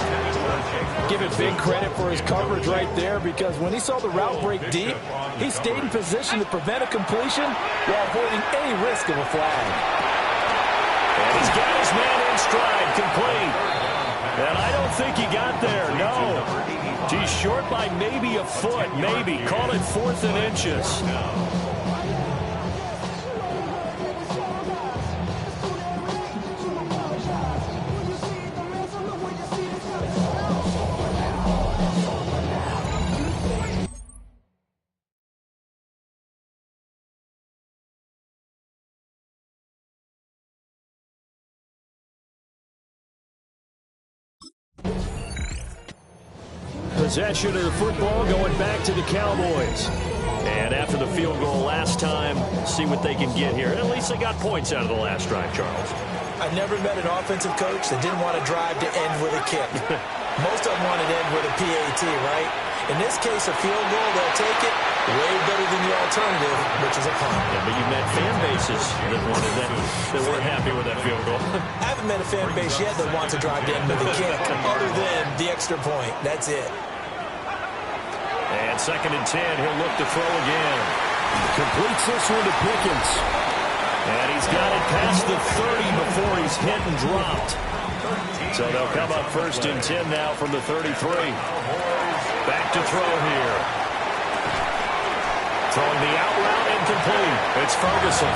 Give it big credit for his coverage right there, because when he saw the route break deep, he stayed in position to prevent a completion while avoiding any risk of a flag. And he's got his man in stride, complete. And I don't think he got there, no. He's short by maybe a foot, maybe. Call it 4th and inches. Possession of the football going back to the Cowboys. And after the field goal last time, see what they can get here. At least they got points out of the last drive, Charles. I've never met an offensive coach that didn't want to drive to end with a kick. Most of them want to end with a PAT, right? In this case, a field goal, they'll take it. Way better than the alternative, which is a punt. Yeah, but you've met fan bases that wanted that weren't happy with that field goal. I haven't met a fan base yet that wants to drive to end with a kick, other than the extra point. That's it. And 2nd and 10, he'll look to throw again. Completes this one to Pickens. And he's got it past the 30 before he's hit and dropped. So they'll come up 1st and 10 now from the 33. Back to throw here. Throwing the out route, incomplete. It's Ferguson.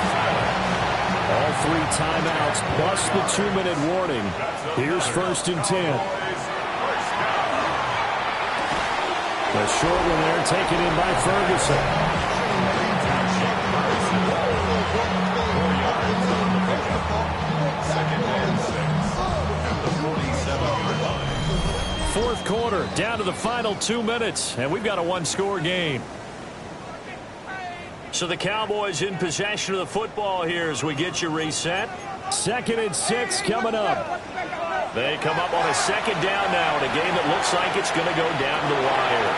All 3 timeouts plus the 2-minute warning. Here's 1st and 10. A short one there, taken in by Ferguson. Fourth quarter, down to the final 2 minutes, and we've got a 1-score game. So the Cowboys in possession of the football here as we get you reset. 2nd and 6 coming up. They come up on a 2nd down now in a game that looks like it's going to go down the wire.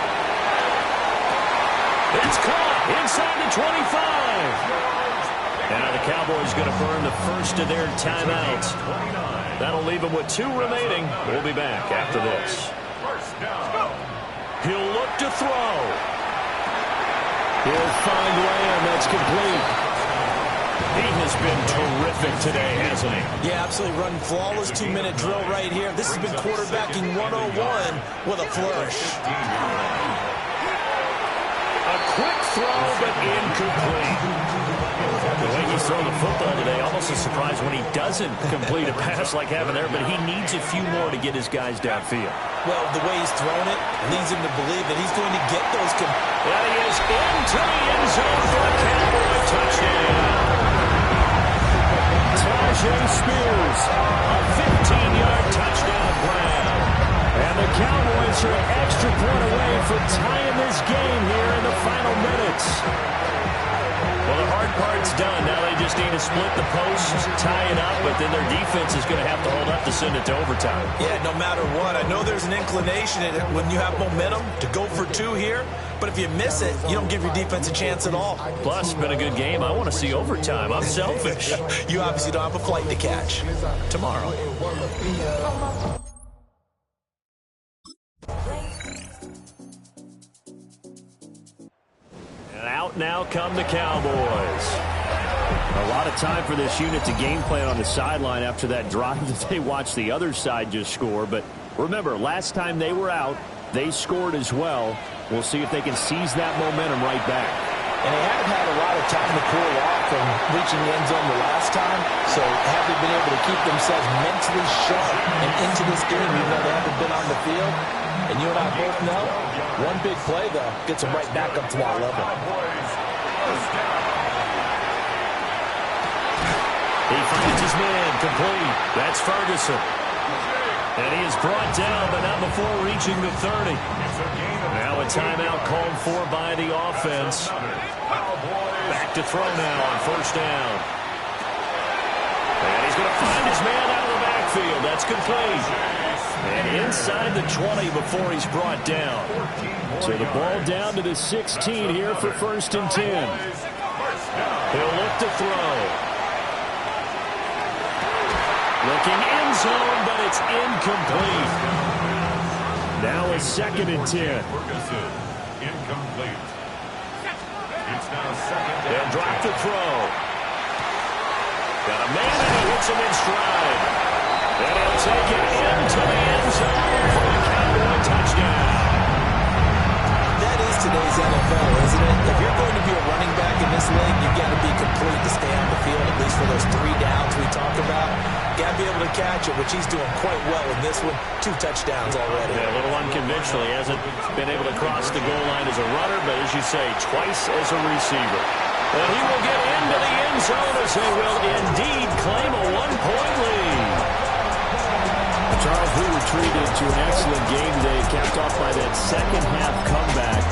It's caught inside the 25. Now the Cowboys going to burn the first of their timeouts. That'll leave them with 2 remaining. We'll be back after this. He'll look to throw. He'll find Lamb. That's complete. He has been terrific today, hasn't he? Yeah, absolutely running flawless 2-minute drill right here. This has been quarterbacking 101 with a flourish. A quick throw, but incomplete. The way he's throwing the football today, almost a surprise when he doesn't complete a pass like having there, but he needs a few more to get his guys downfield. Well, the way he's thrown it leads him to believe that he's going to get those. There he is into the end zone for a Cowboy touchdown. Tyjae Spears, a 15-yard touchdown grab. And the Cowboys are an extra point away from tying this game here in the final minutes. Well, the hard part's done. Now they just need to split the posts, tie it up, but then their defense is going to have to hold up to send it to overtime. Yeah, no matter what. I know there's an inclination in it when you have momentum to go for 2 here, but if you miss it, you don't give your defense a chance at all. Plus, it's been a good game. I want to see overtime. I'm selfish. You obviously don't have a flight to catch. Tomorrow. And out Timeout. Now come the Cowboys. A lot of time for this unit to game plan on the sideline after that drive that they watched the other side just score. But remember, last time they were out, they scored as well. We'll see if they can seize that momentum right back. And they haven't had a lot of time to cool off from reaching the end zone the last time. So have they been able to keep themselves mentally sharp and into this game even though they haven't been on the field? And you and I both know, one big play, though, gets them right back up to that level. He finds his man complete. That's Ferguson. And he is brought down, but not before reaching the 30. Now a timeout called for by the offense. Back to throw now on first down. And he's going to find his man out of the backfield. That's complete. And inside the 20 before he's brought down. So the ball down to the 16 here for 1st and 10. He'll look to throw. Looking end zone, but it's incomplete. Now a 2nd and 10. Ferguson, incomplete. It's now 2nd down. They'll drop the throw. Got a man, and he hits him in stride. And he'll take it into the end zone for a Cowboy touchdown. That is today's NFL, isn't it? If you're going to be a running back in this league, you've got to be complete to stay on the field, at least for those 3 downs we talk about. Got to be able to catch it, which he's doing quite well in this one. 2 touchdowns already. Yeah, a little unconventional. He hasn't been able to cross the goal line as a runner, but as you say, twice as a receiver. And he will get into the end zone as they will indeed claim a 1-point lead. Charles, we were treated to an excellent game today, capped off by that second-half comeback.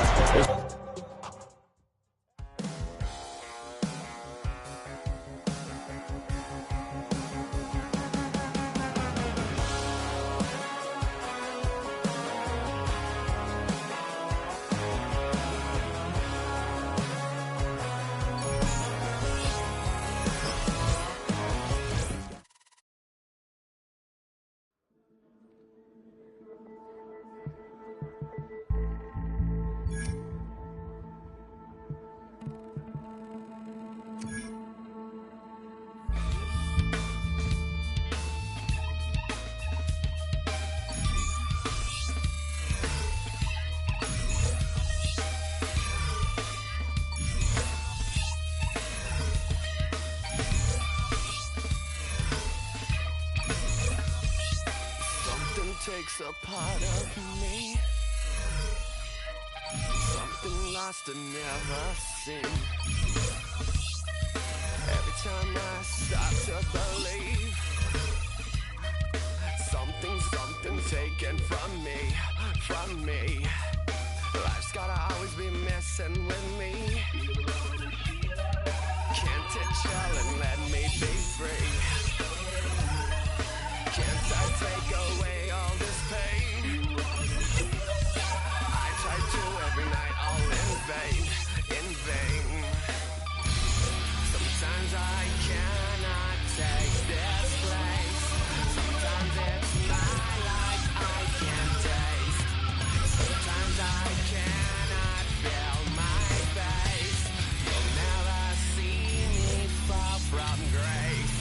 Takes a part of me, something lost and never seen. Every time I start to believe, something taken from me. Life's gotta always be messing with me. Can't it chill and let me be free? Can't I take away all this pain? I try to every night, all in vain. Sometimes I cannot take this place. Sometimes it's my life I can't taste. Sometimes I cannot feel my face. You'll never see me fall from grace.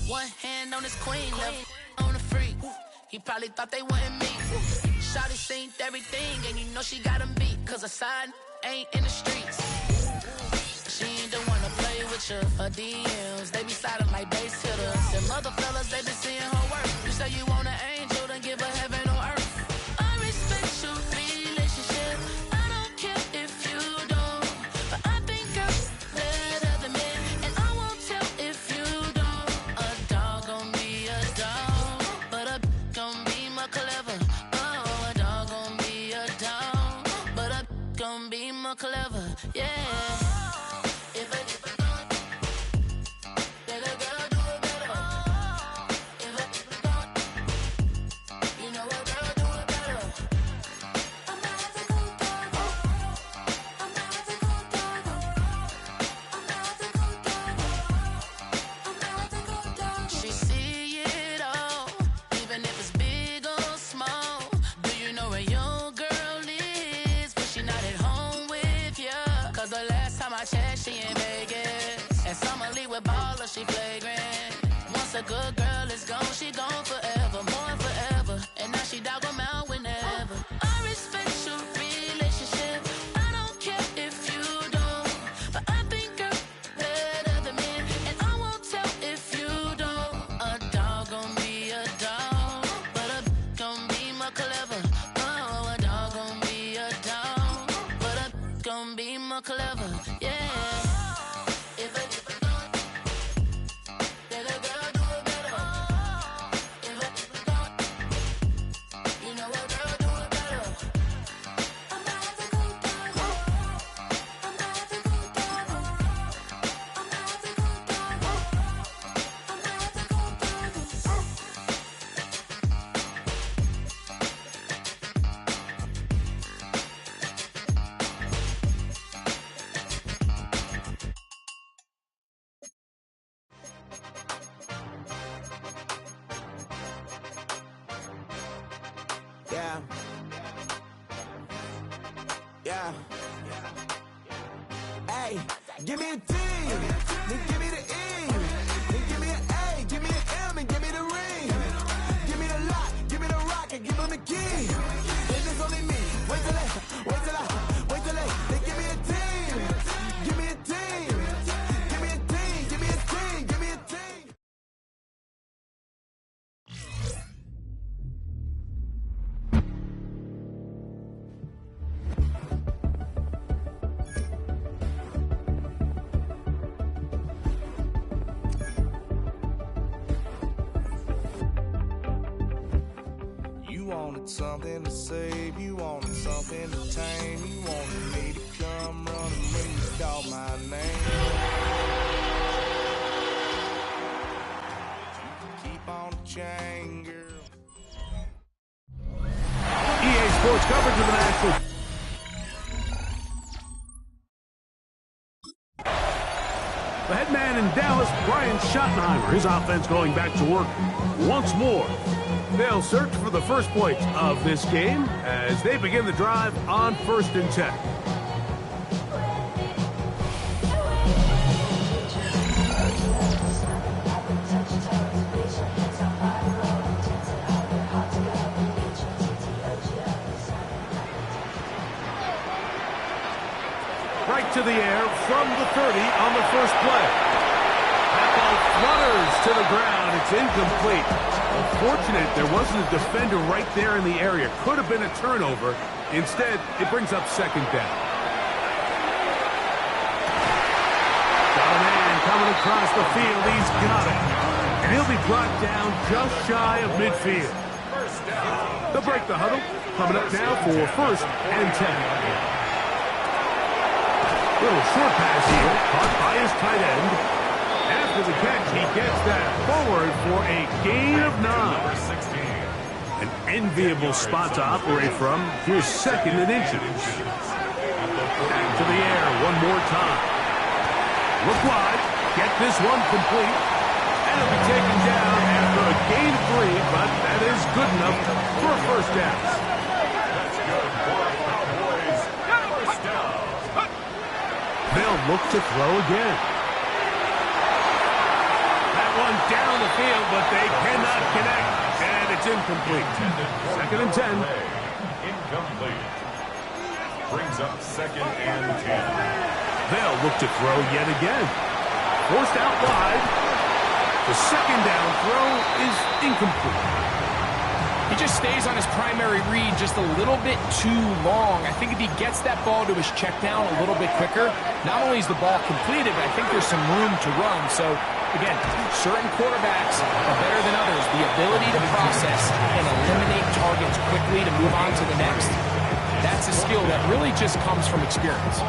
One hand on his queen, left on the freak. He probably thought they wouldn't meet. Shawty seen everything, and you know she got him beat. Cause her side ain't in the streets. She ain't the one to play with you. Her DMs, they be sliding like base hitters. And mother fellas, they been seeing her work. You say you want an angel, then give her heaven on earth. I respect your relationship. I don't care if you don't. But I think I'm better than men. And I won't tell if you don't. A dog gon' be a dog. But a gon' be more clever. Oh, a dog gon' be a dog. But a gon' be more clever. Yeah. She in Vegas, and Summer Lee with baller, she flagrant. Once a good girl is gone, she gone forever, more forever. And now she dog 'em out whenever. I respect your relationship. I don't care if you don't, but I think I'm better than men, and I won't tell if you don't. A dog gon' be a dog, but a gon' be more clever. Oh, a dog gon' be a dog, but a gon' be more clever. Yeah. Yeah. Yeah. Hey, give me a T, then give me the E, then give me an A, give me an M, and give me the ring. Give me the lock, give me the rock, and give them the key. And it's only me. Wait till they, then give me a team. Give me a team. Give me a team, give me a team, give me a team. wanted something to save, you wanted something to tame, you wanted me to come running when you called my name. Keep on the chain, girl. EA Sports coverage of the National. The head man in Dallas, Brian Schottenheimer, his offense going back to work once more. They'll search for the first points of this game as they begin the drive on 1st and 10. Right to the air from the 30 on the first play. That ball flutters to the ground. It's incomplete. Unfortunate there wasn't a defender right there in the area. Could have been a turnover. Instead, it brings up 2nd down. Got a man coming across the field. He's got it. And he'll be brought down just shy of midfield. They'll break the huddle. Coming up now for 1st and 10. Little short pass here, caught by his tight end. After the catch, he gets that forward for a gain of 9. An enviable spot to operate from. Here's 2nd and inches. Back to the air one more time. Look wide, get this one complete, and it'll be taken down after a gain of 3, but that is good enough for a 1st down. That's good for our Cowboys. 1st down. They'll look to throw again. That one down the field, but they cannot connect, and it's incomplete. 2nd and 10. Incomplete. Brings up 2nd and 10. They'll look to throw yet again. Forced out wide. The 2nd down throw is incomplete. He just stays on his primary read just a little bit too long. I think if he gets that ball to his check down a little bit quicker, not only is the ball completed, but I think there's some room to run. So, again, certain quarterbacks are better than others. The ability to process and eliminate targets quickly to move on to the next, that's a skill that really just comes from experience.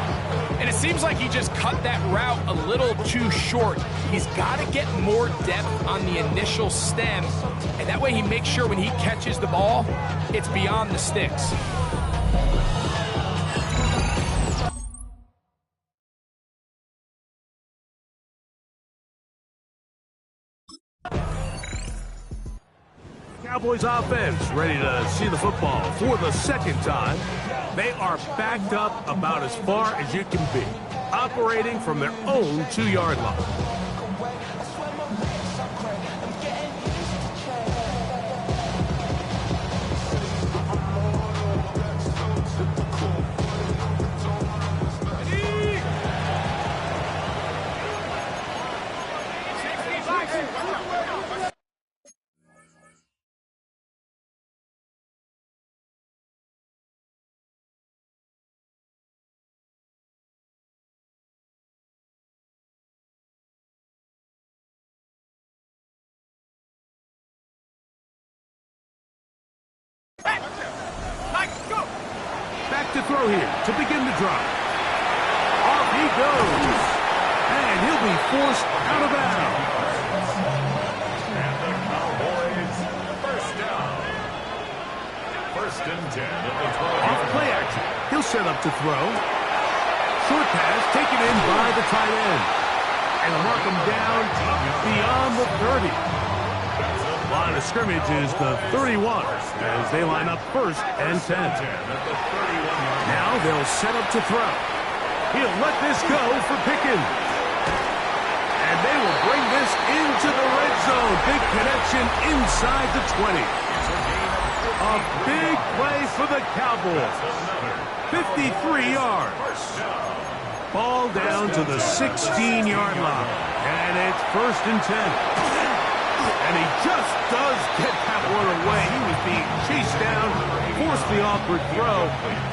And it seems like he just cut that route a little too short. He's got to get more depth on the initial stem, and that way he makes sure when he catches the ball, it's beyond the sticks. Cowboys offense ready to see the football for the 2nd time. They are backed up about as far as you can be, operating from their own 2-yard line. Back to throw here to begin the drive. Off he goes. And he'll be forced out of bounds. And the Cowboys, 1st down. 1st and 10 at the 12. Off play action. He'll set up to throw. Short pass taken in by the tight end. And mark him down beyond the 30. Line of scrimmage is the 31 as they line up 1st and 10. Now they'll set up to throw. He'll let this go for Pickens. And they will bring this into the red zone. Big connection inside the 20. A big play for the Cowboys. 53 yards. Ball down to the 16-yard line. And it's 1st and 10. And he just does get that one away. He was being chased down, forced the awkward throw.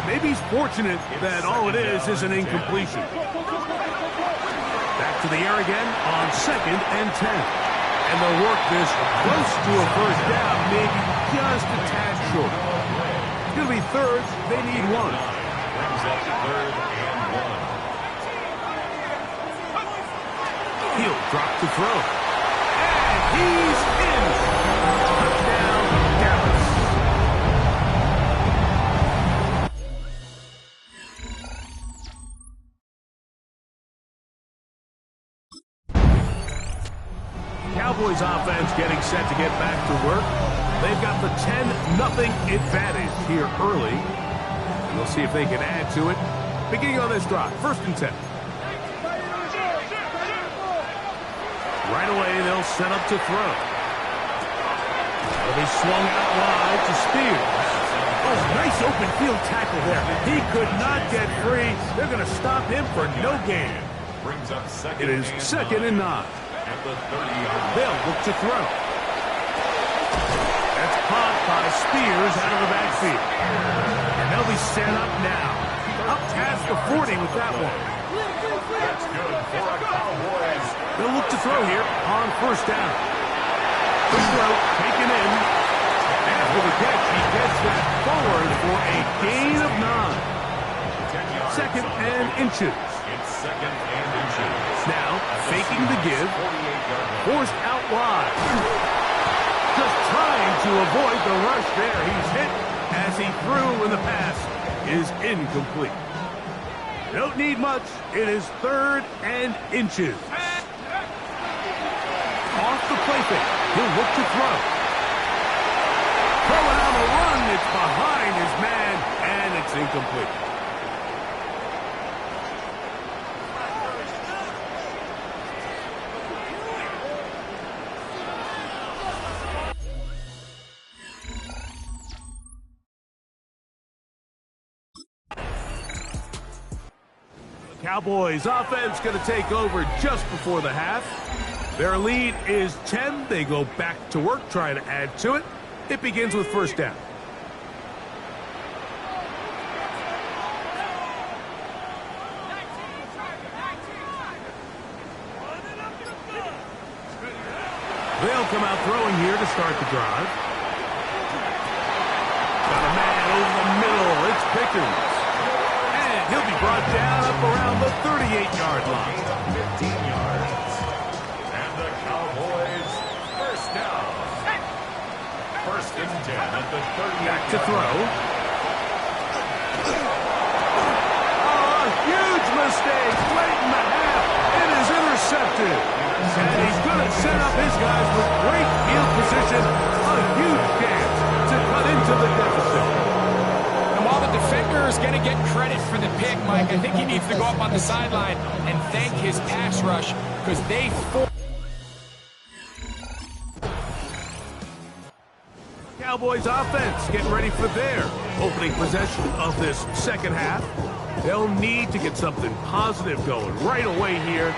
Maybe he's fortunate that all it is an incompletion. Back to the air again on 2nd and 10. And they'll work this close to a first down, maybe just a tad short. It's going to be third. They need one. Brings up third and one. He'll drop to throw. And he's in. Touchdown, Dallas. Cowboys offense getting set to get back to work. They've got the 10-0 advantage here early. We'll see if they can add to it. Beginning on this drive, 1st and 10. Right away, they'll set up to throw. It'll be swung out wide to Spears. Oh, nice open field tackle there. He could not get free. They're going to stop him for no gain. Brings up second. It is 2nd and 9. At the 30-yard. They'll look to throw. That's caught by Spears out of the backfield. And they'll be set up now. Up past the 40 with that one. That's good for a Cowboys. They'll look to throw here on 1st down. Quick throw, taken in. After the catch, he gets that forward for a gain of 9. 2nd and inches. It's 2nd and inches. Now, faking the give. Forced out wide. Just trying to avoid the rush there. He's hit as he threw when the pass is incomplete. Don't need much. It is 3rd and inches. Off the play fake. He'll look to throw. Throwing on the run. It's behind his man, and it's incomplete. Cowboys offense going to take over just before the half. Their lead is 10. They go back to work, trying to add to it. It begins with 1st down. They'll come out throwing here to start the drive. Got a man over the middle. It's Pickens. He'll be brought down up around the 38-yard line. 15 yards. And the Cowboys, 1st down. 1st and 10 at the 38. Back to throw. Oh, a huge mistake late in the half. It is intercepted. And he's going to set up his guys with great field position. A huge chance to cut into the deficit. While the defender is going to get credit for the pick, Mike, I think he needs to go up on the sideline and thank his pass rush because they Cowboys offense getting ready for their opening possession of this 2nd half. They'll need to get something positive going right away here.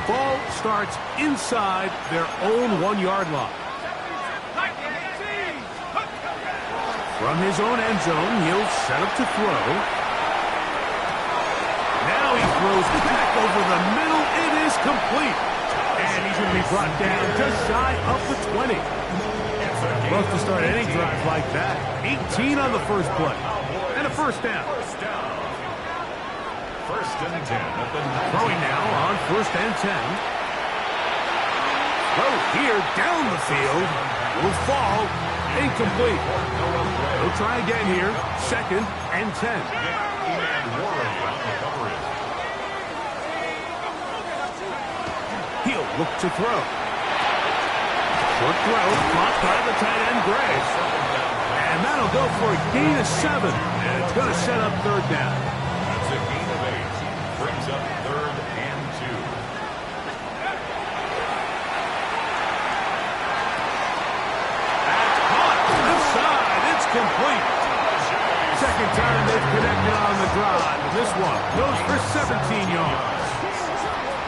Ball starts inside their own 1-yard line. From his own end zone, he'll set up to throw. Now he throws back over the middle. It is complete. And he's going to be brought down just shy of the 20. Love to start any drive like that. 18 on the first play. And a 1st down. 1st and 10 at the 19. Throwing now on 1st and 10. Throw here down the field. Will fall. Incomplete. They'll try again here. 2nd and 10. He'll look to throw. Short throw, caught by the tight end, Gray. And that'll go for a gain of 7. And it's going to set up 3rd down. That's a gain of 8. Brings up 3rd and 2. Complete. 2nd time they've connected on the drive. And this one goes for 17 yards.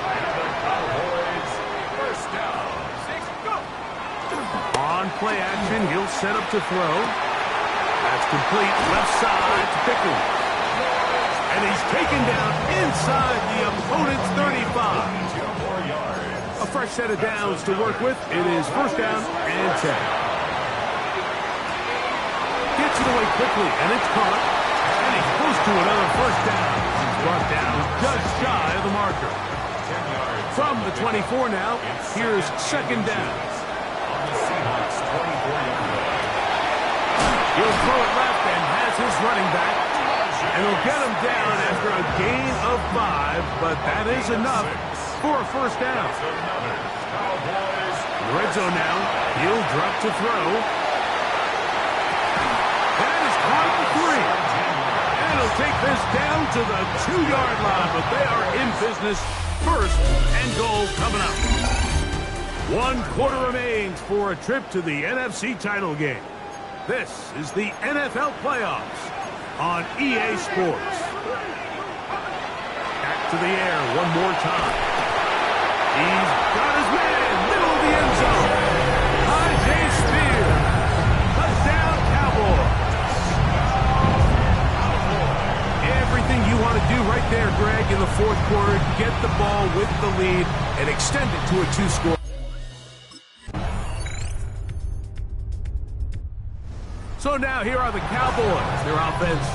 And the Cowboys, 1st down. On play action, he'll set up to throw. That's complete. Left side to Pickens. And he's taken down inside the opponent's 35. 2 more yards. A fresh set of downs to work with. It is first down and 10. Gets it away quickly, and it's caught. And he's close to another first down. He's brought down just shy of the marker. From the 24 now, here's second down. He'll throw it left and has his running back. And he'll get him down after a gain of 5, but that is enough for a first down. Red zone now. He'll drop to throw. That is caught at the 3. And he'll take this down to the 2-yard line, but they are in business. First and goal coming up. 1 quarter remains for a trip to the NFC title game. This is the NFL playoffs on EA Sports. Back to the air one more time. He's got his man, middle of the end zone. J. Spear. Touchdown, Cowboys. Everything you want to do right there, Greg, in the fourth quarter. Get the ball with the lead and extend it to a 2-score. So now here are the Cowboys. Their offense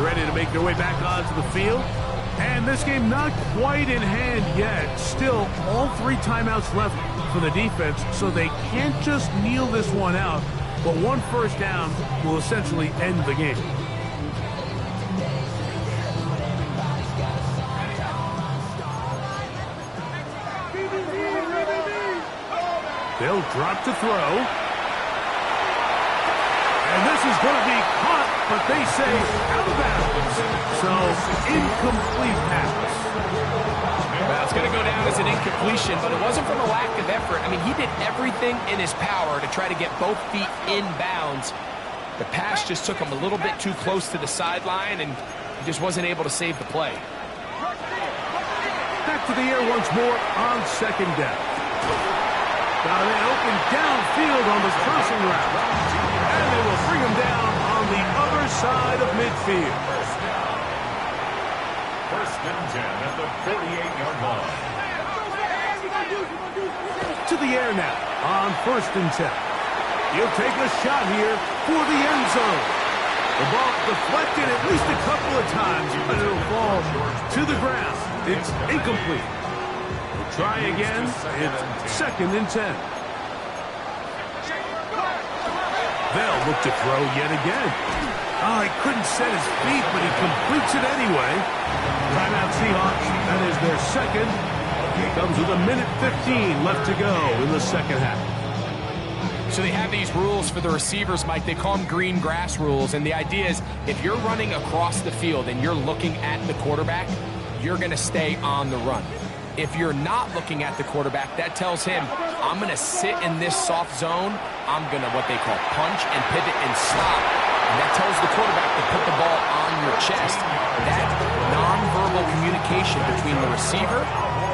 ready to make their way back onto the field. And this game not quite in hand yet. Still, all 3 timeouts left for the defense, so they can't just kneel this one out. But 1 first down will essentially end the game. They'll drop to throw. And this is going to be caught, but they say out of bounds. So, incomplete pass. Well, it's going to go down as an incompletion, but it wasn't from a lack of effort. I mean, he did everything in his power to try to get both feet in bounds. The pass just took him a little bit too close to the sideline, and he just wasn't able to save the play. Back to the air once more on second down. Got an open downfield on the crossing route. And they will bring him down on the other side of midfield. First and 10 at the 48-yard line. To the air now on first and 10. He'll take a shot here for the end zone. The ball deflected at least a couple of times, but it'll fall to the ground. It's incomplete. We'll try again. It's second and 10. They'll look to throw yet again. Oh, he couldn't set his feet, but he completes it anyway. Timeout Seahawks. That is their second. Comes with 1:15 left to go in the second half. So they have these rules for the receivers, Mike. They call them green grass rules. And the idea is if you're running across the field and you're looking at the quarterback, you're going to stay on the run. If you're not looking at the quarterback, that tells him, I'm going to sit in this soft zone. I'm going to what they call punch and pivot and stop. And that tells the quarterback to put the ball on your chest. That nonverbal communication between the receiver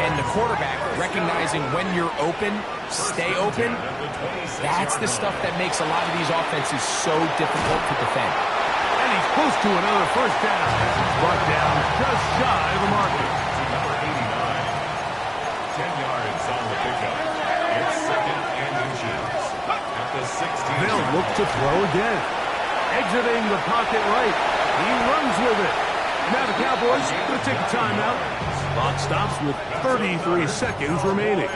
and the quarterback, recognizing when you're open, stay open, that's the stuff that makes a lot of these offenses so difficult to defend. And he's close to another first down. Brought down just shy of the marker. 10 yards on the pickup. It's second and inches. At the 16. They'll look to throw again. Exiting the pocket right. He runs with it. Now the Cowboys going to take a timeout. Clock stops with 33 seconds remaining.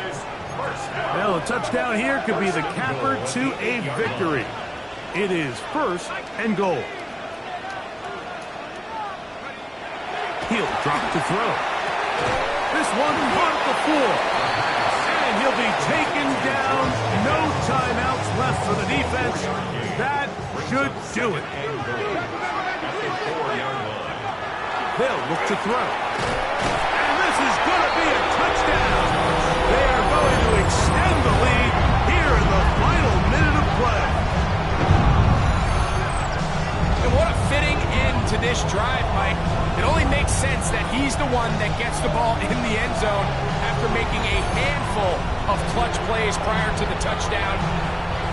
Well, a touchdown here could be the capper to a victory. It is first and goal. He'll drop to throw. This one caught the floor. And he'll be taken down. No timeouts left for the defense. That should do it. They'll look to throw. And this is going to be a touchdown. They are going to extend the lead here in the final minute of play. And what a fitting end to this drive, Mike. It only makes sense that he's the one that gets the ball in the end zone after making a handful of clutch plays prior to the touchdown.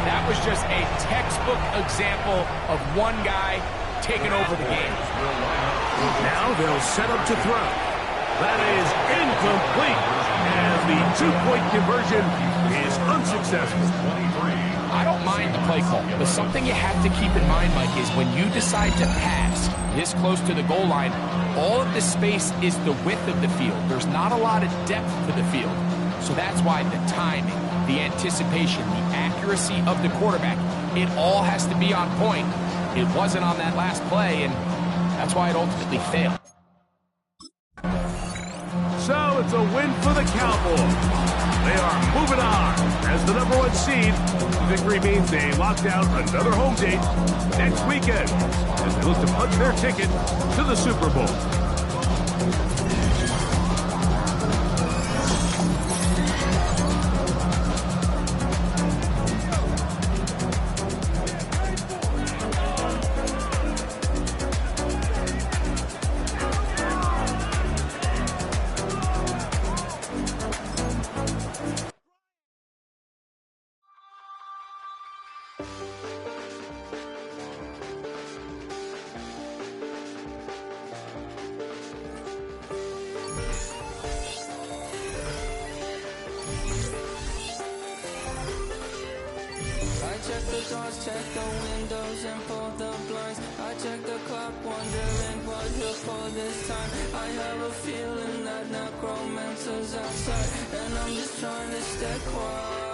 That was just a textbook example of one guy taking over the game. Now they'll set up to throw. That is incomplete, as the two-point conversion is unsuccessful. I don't mind the play call, but something you have to keep in mind, Mike, is when you decide to pass this close to the goal line, all of the space is the width of the field. There's not a lot of depth to the field. So that's why the timing, the anticipation, the accuracy of the quarterback, it all has to be on point. It wasn't on that last play, and that's why it ultimately failed. So it's a win for the Cowboys. They are moving on as the #1 seed. Victory means they lock down another home date next weekend as they look to punch their ticket to the Super Bowl. Check the doors, check the windows, and pull the blinds. I check the clock, wondering what he'll pull this time. I have a feeling that necromancer's outside, and I'm just trying to stay quiet.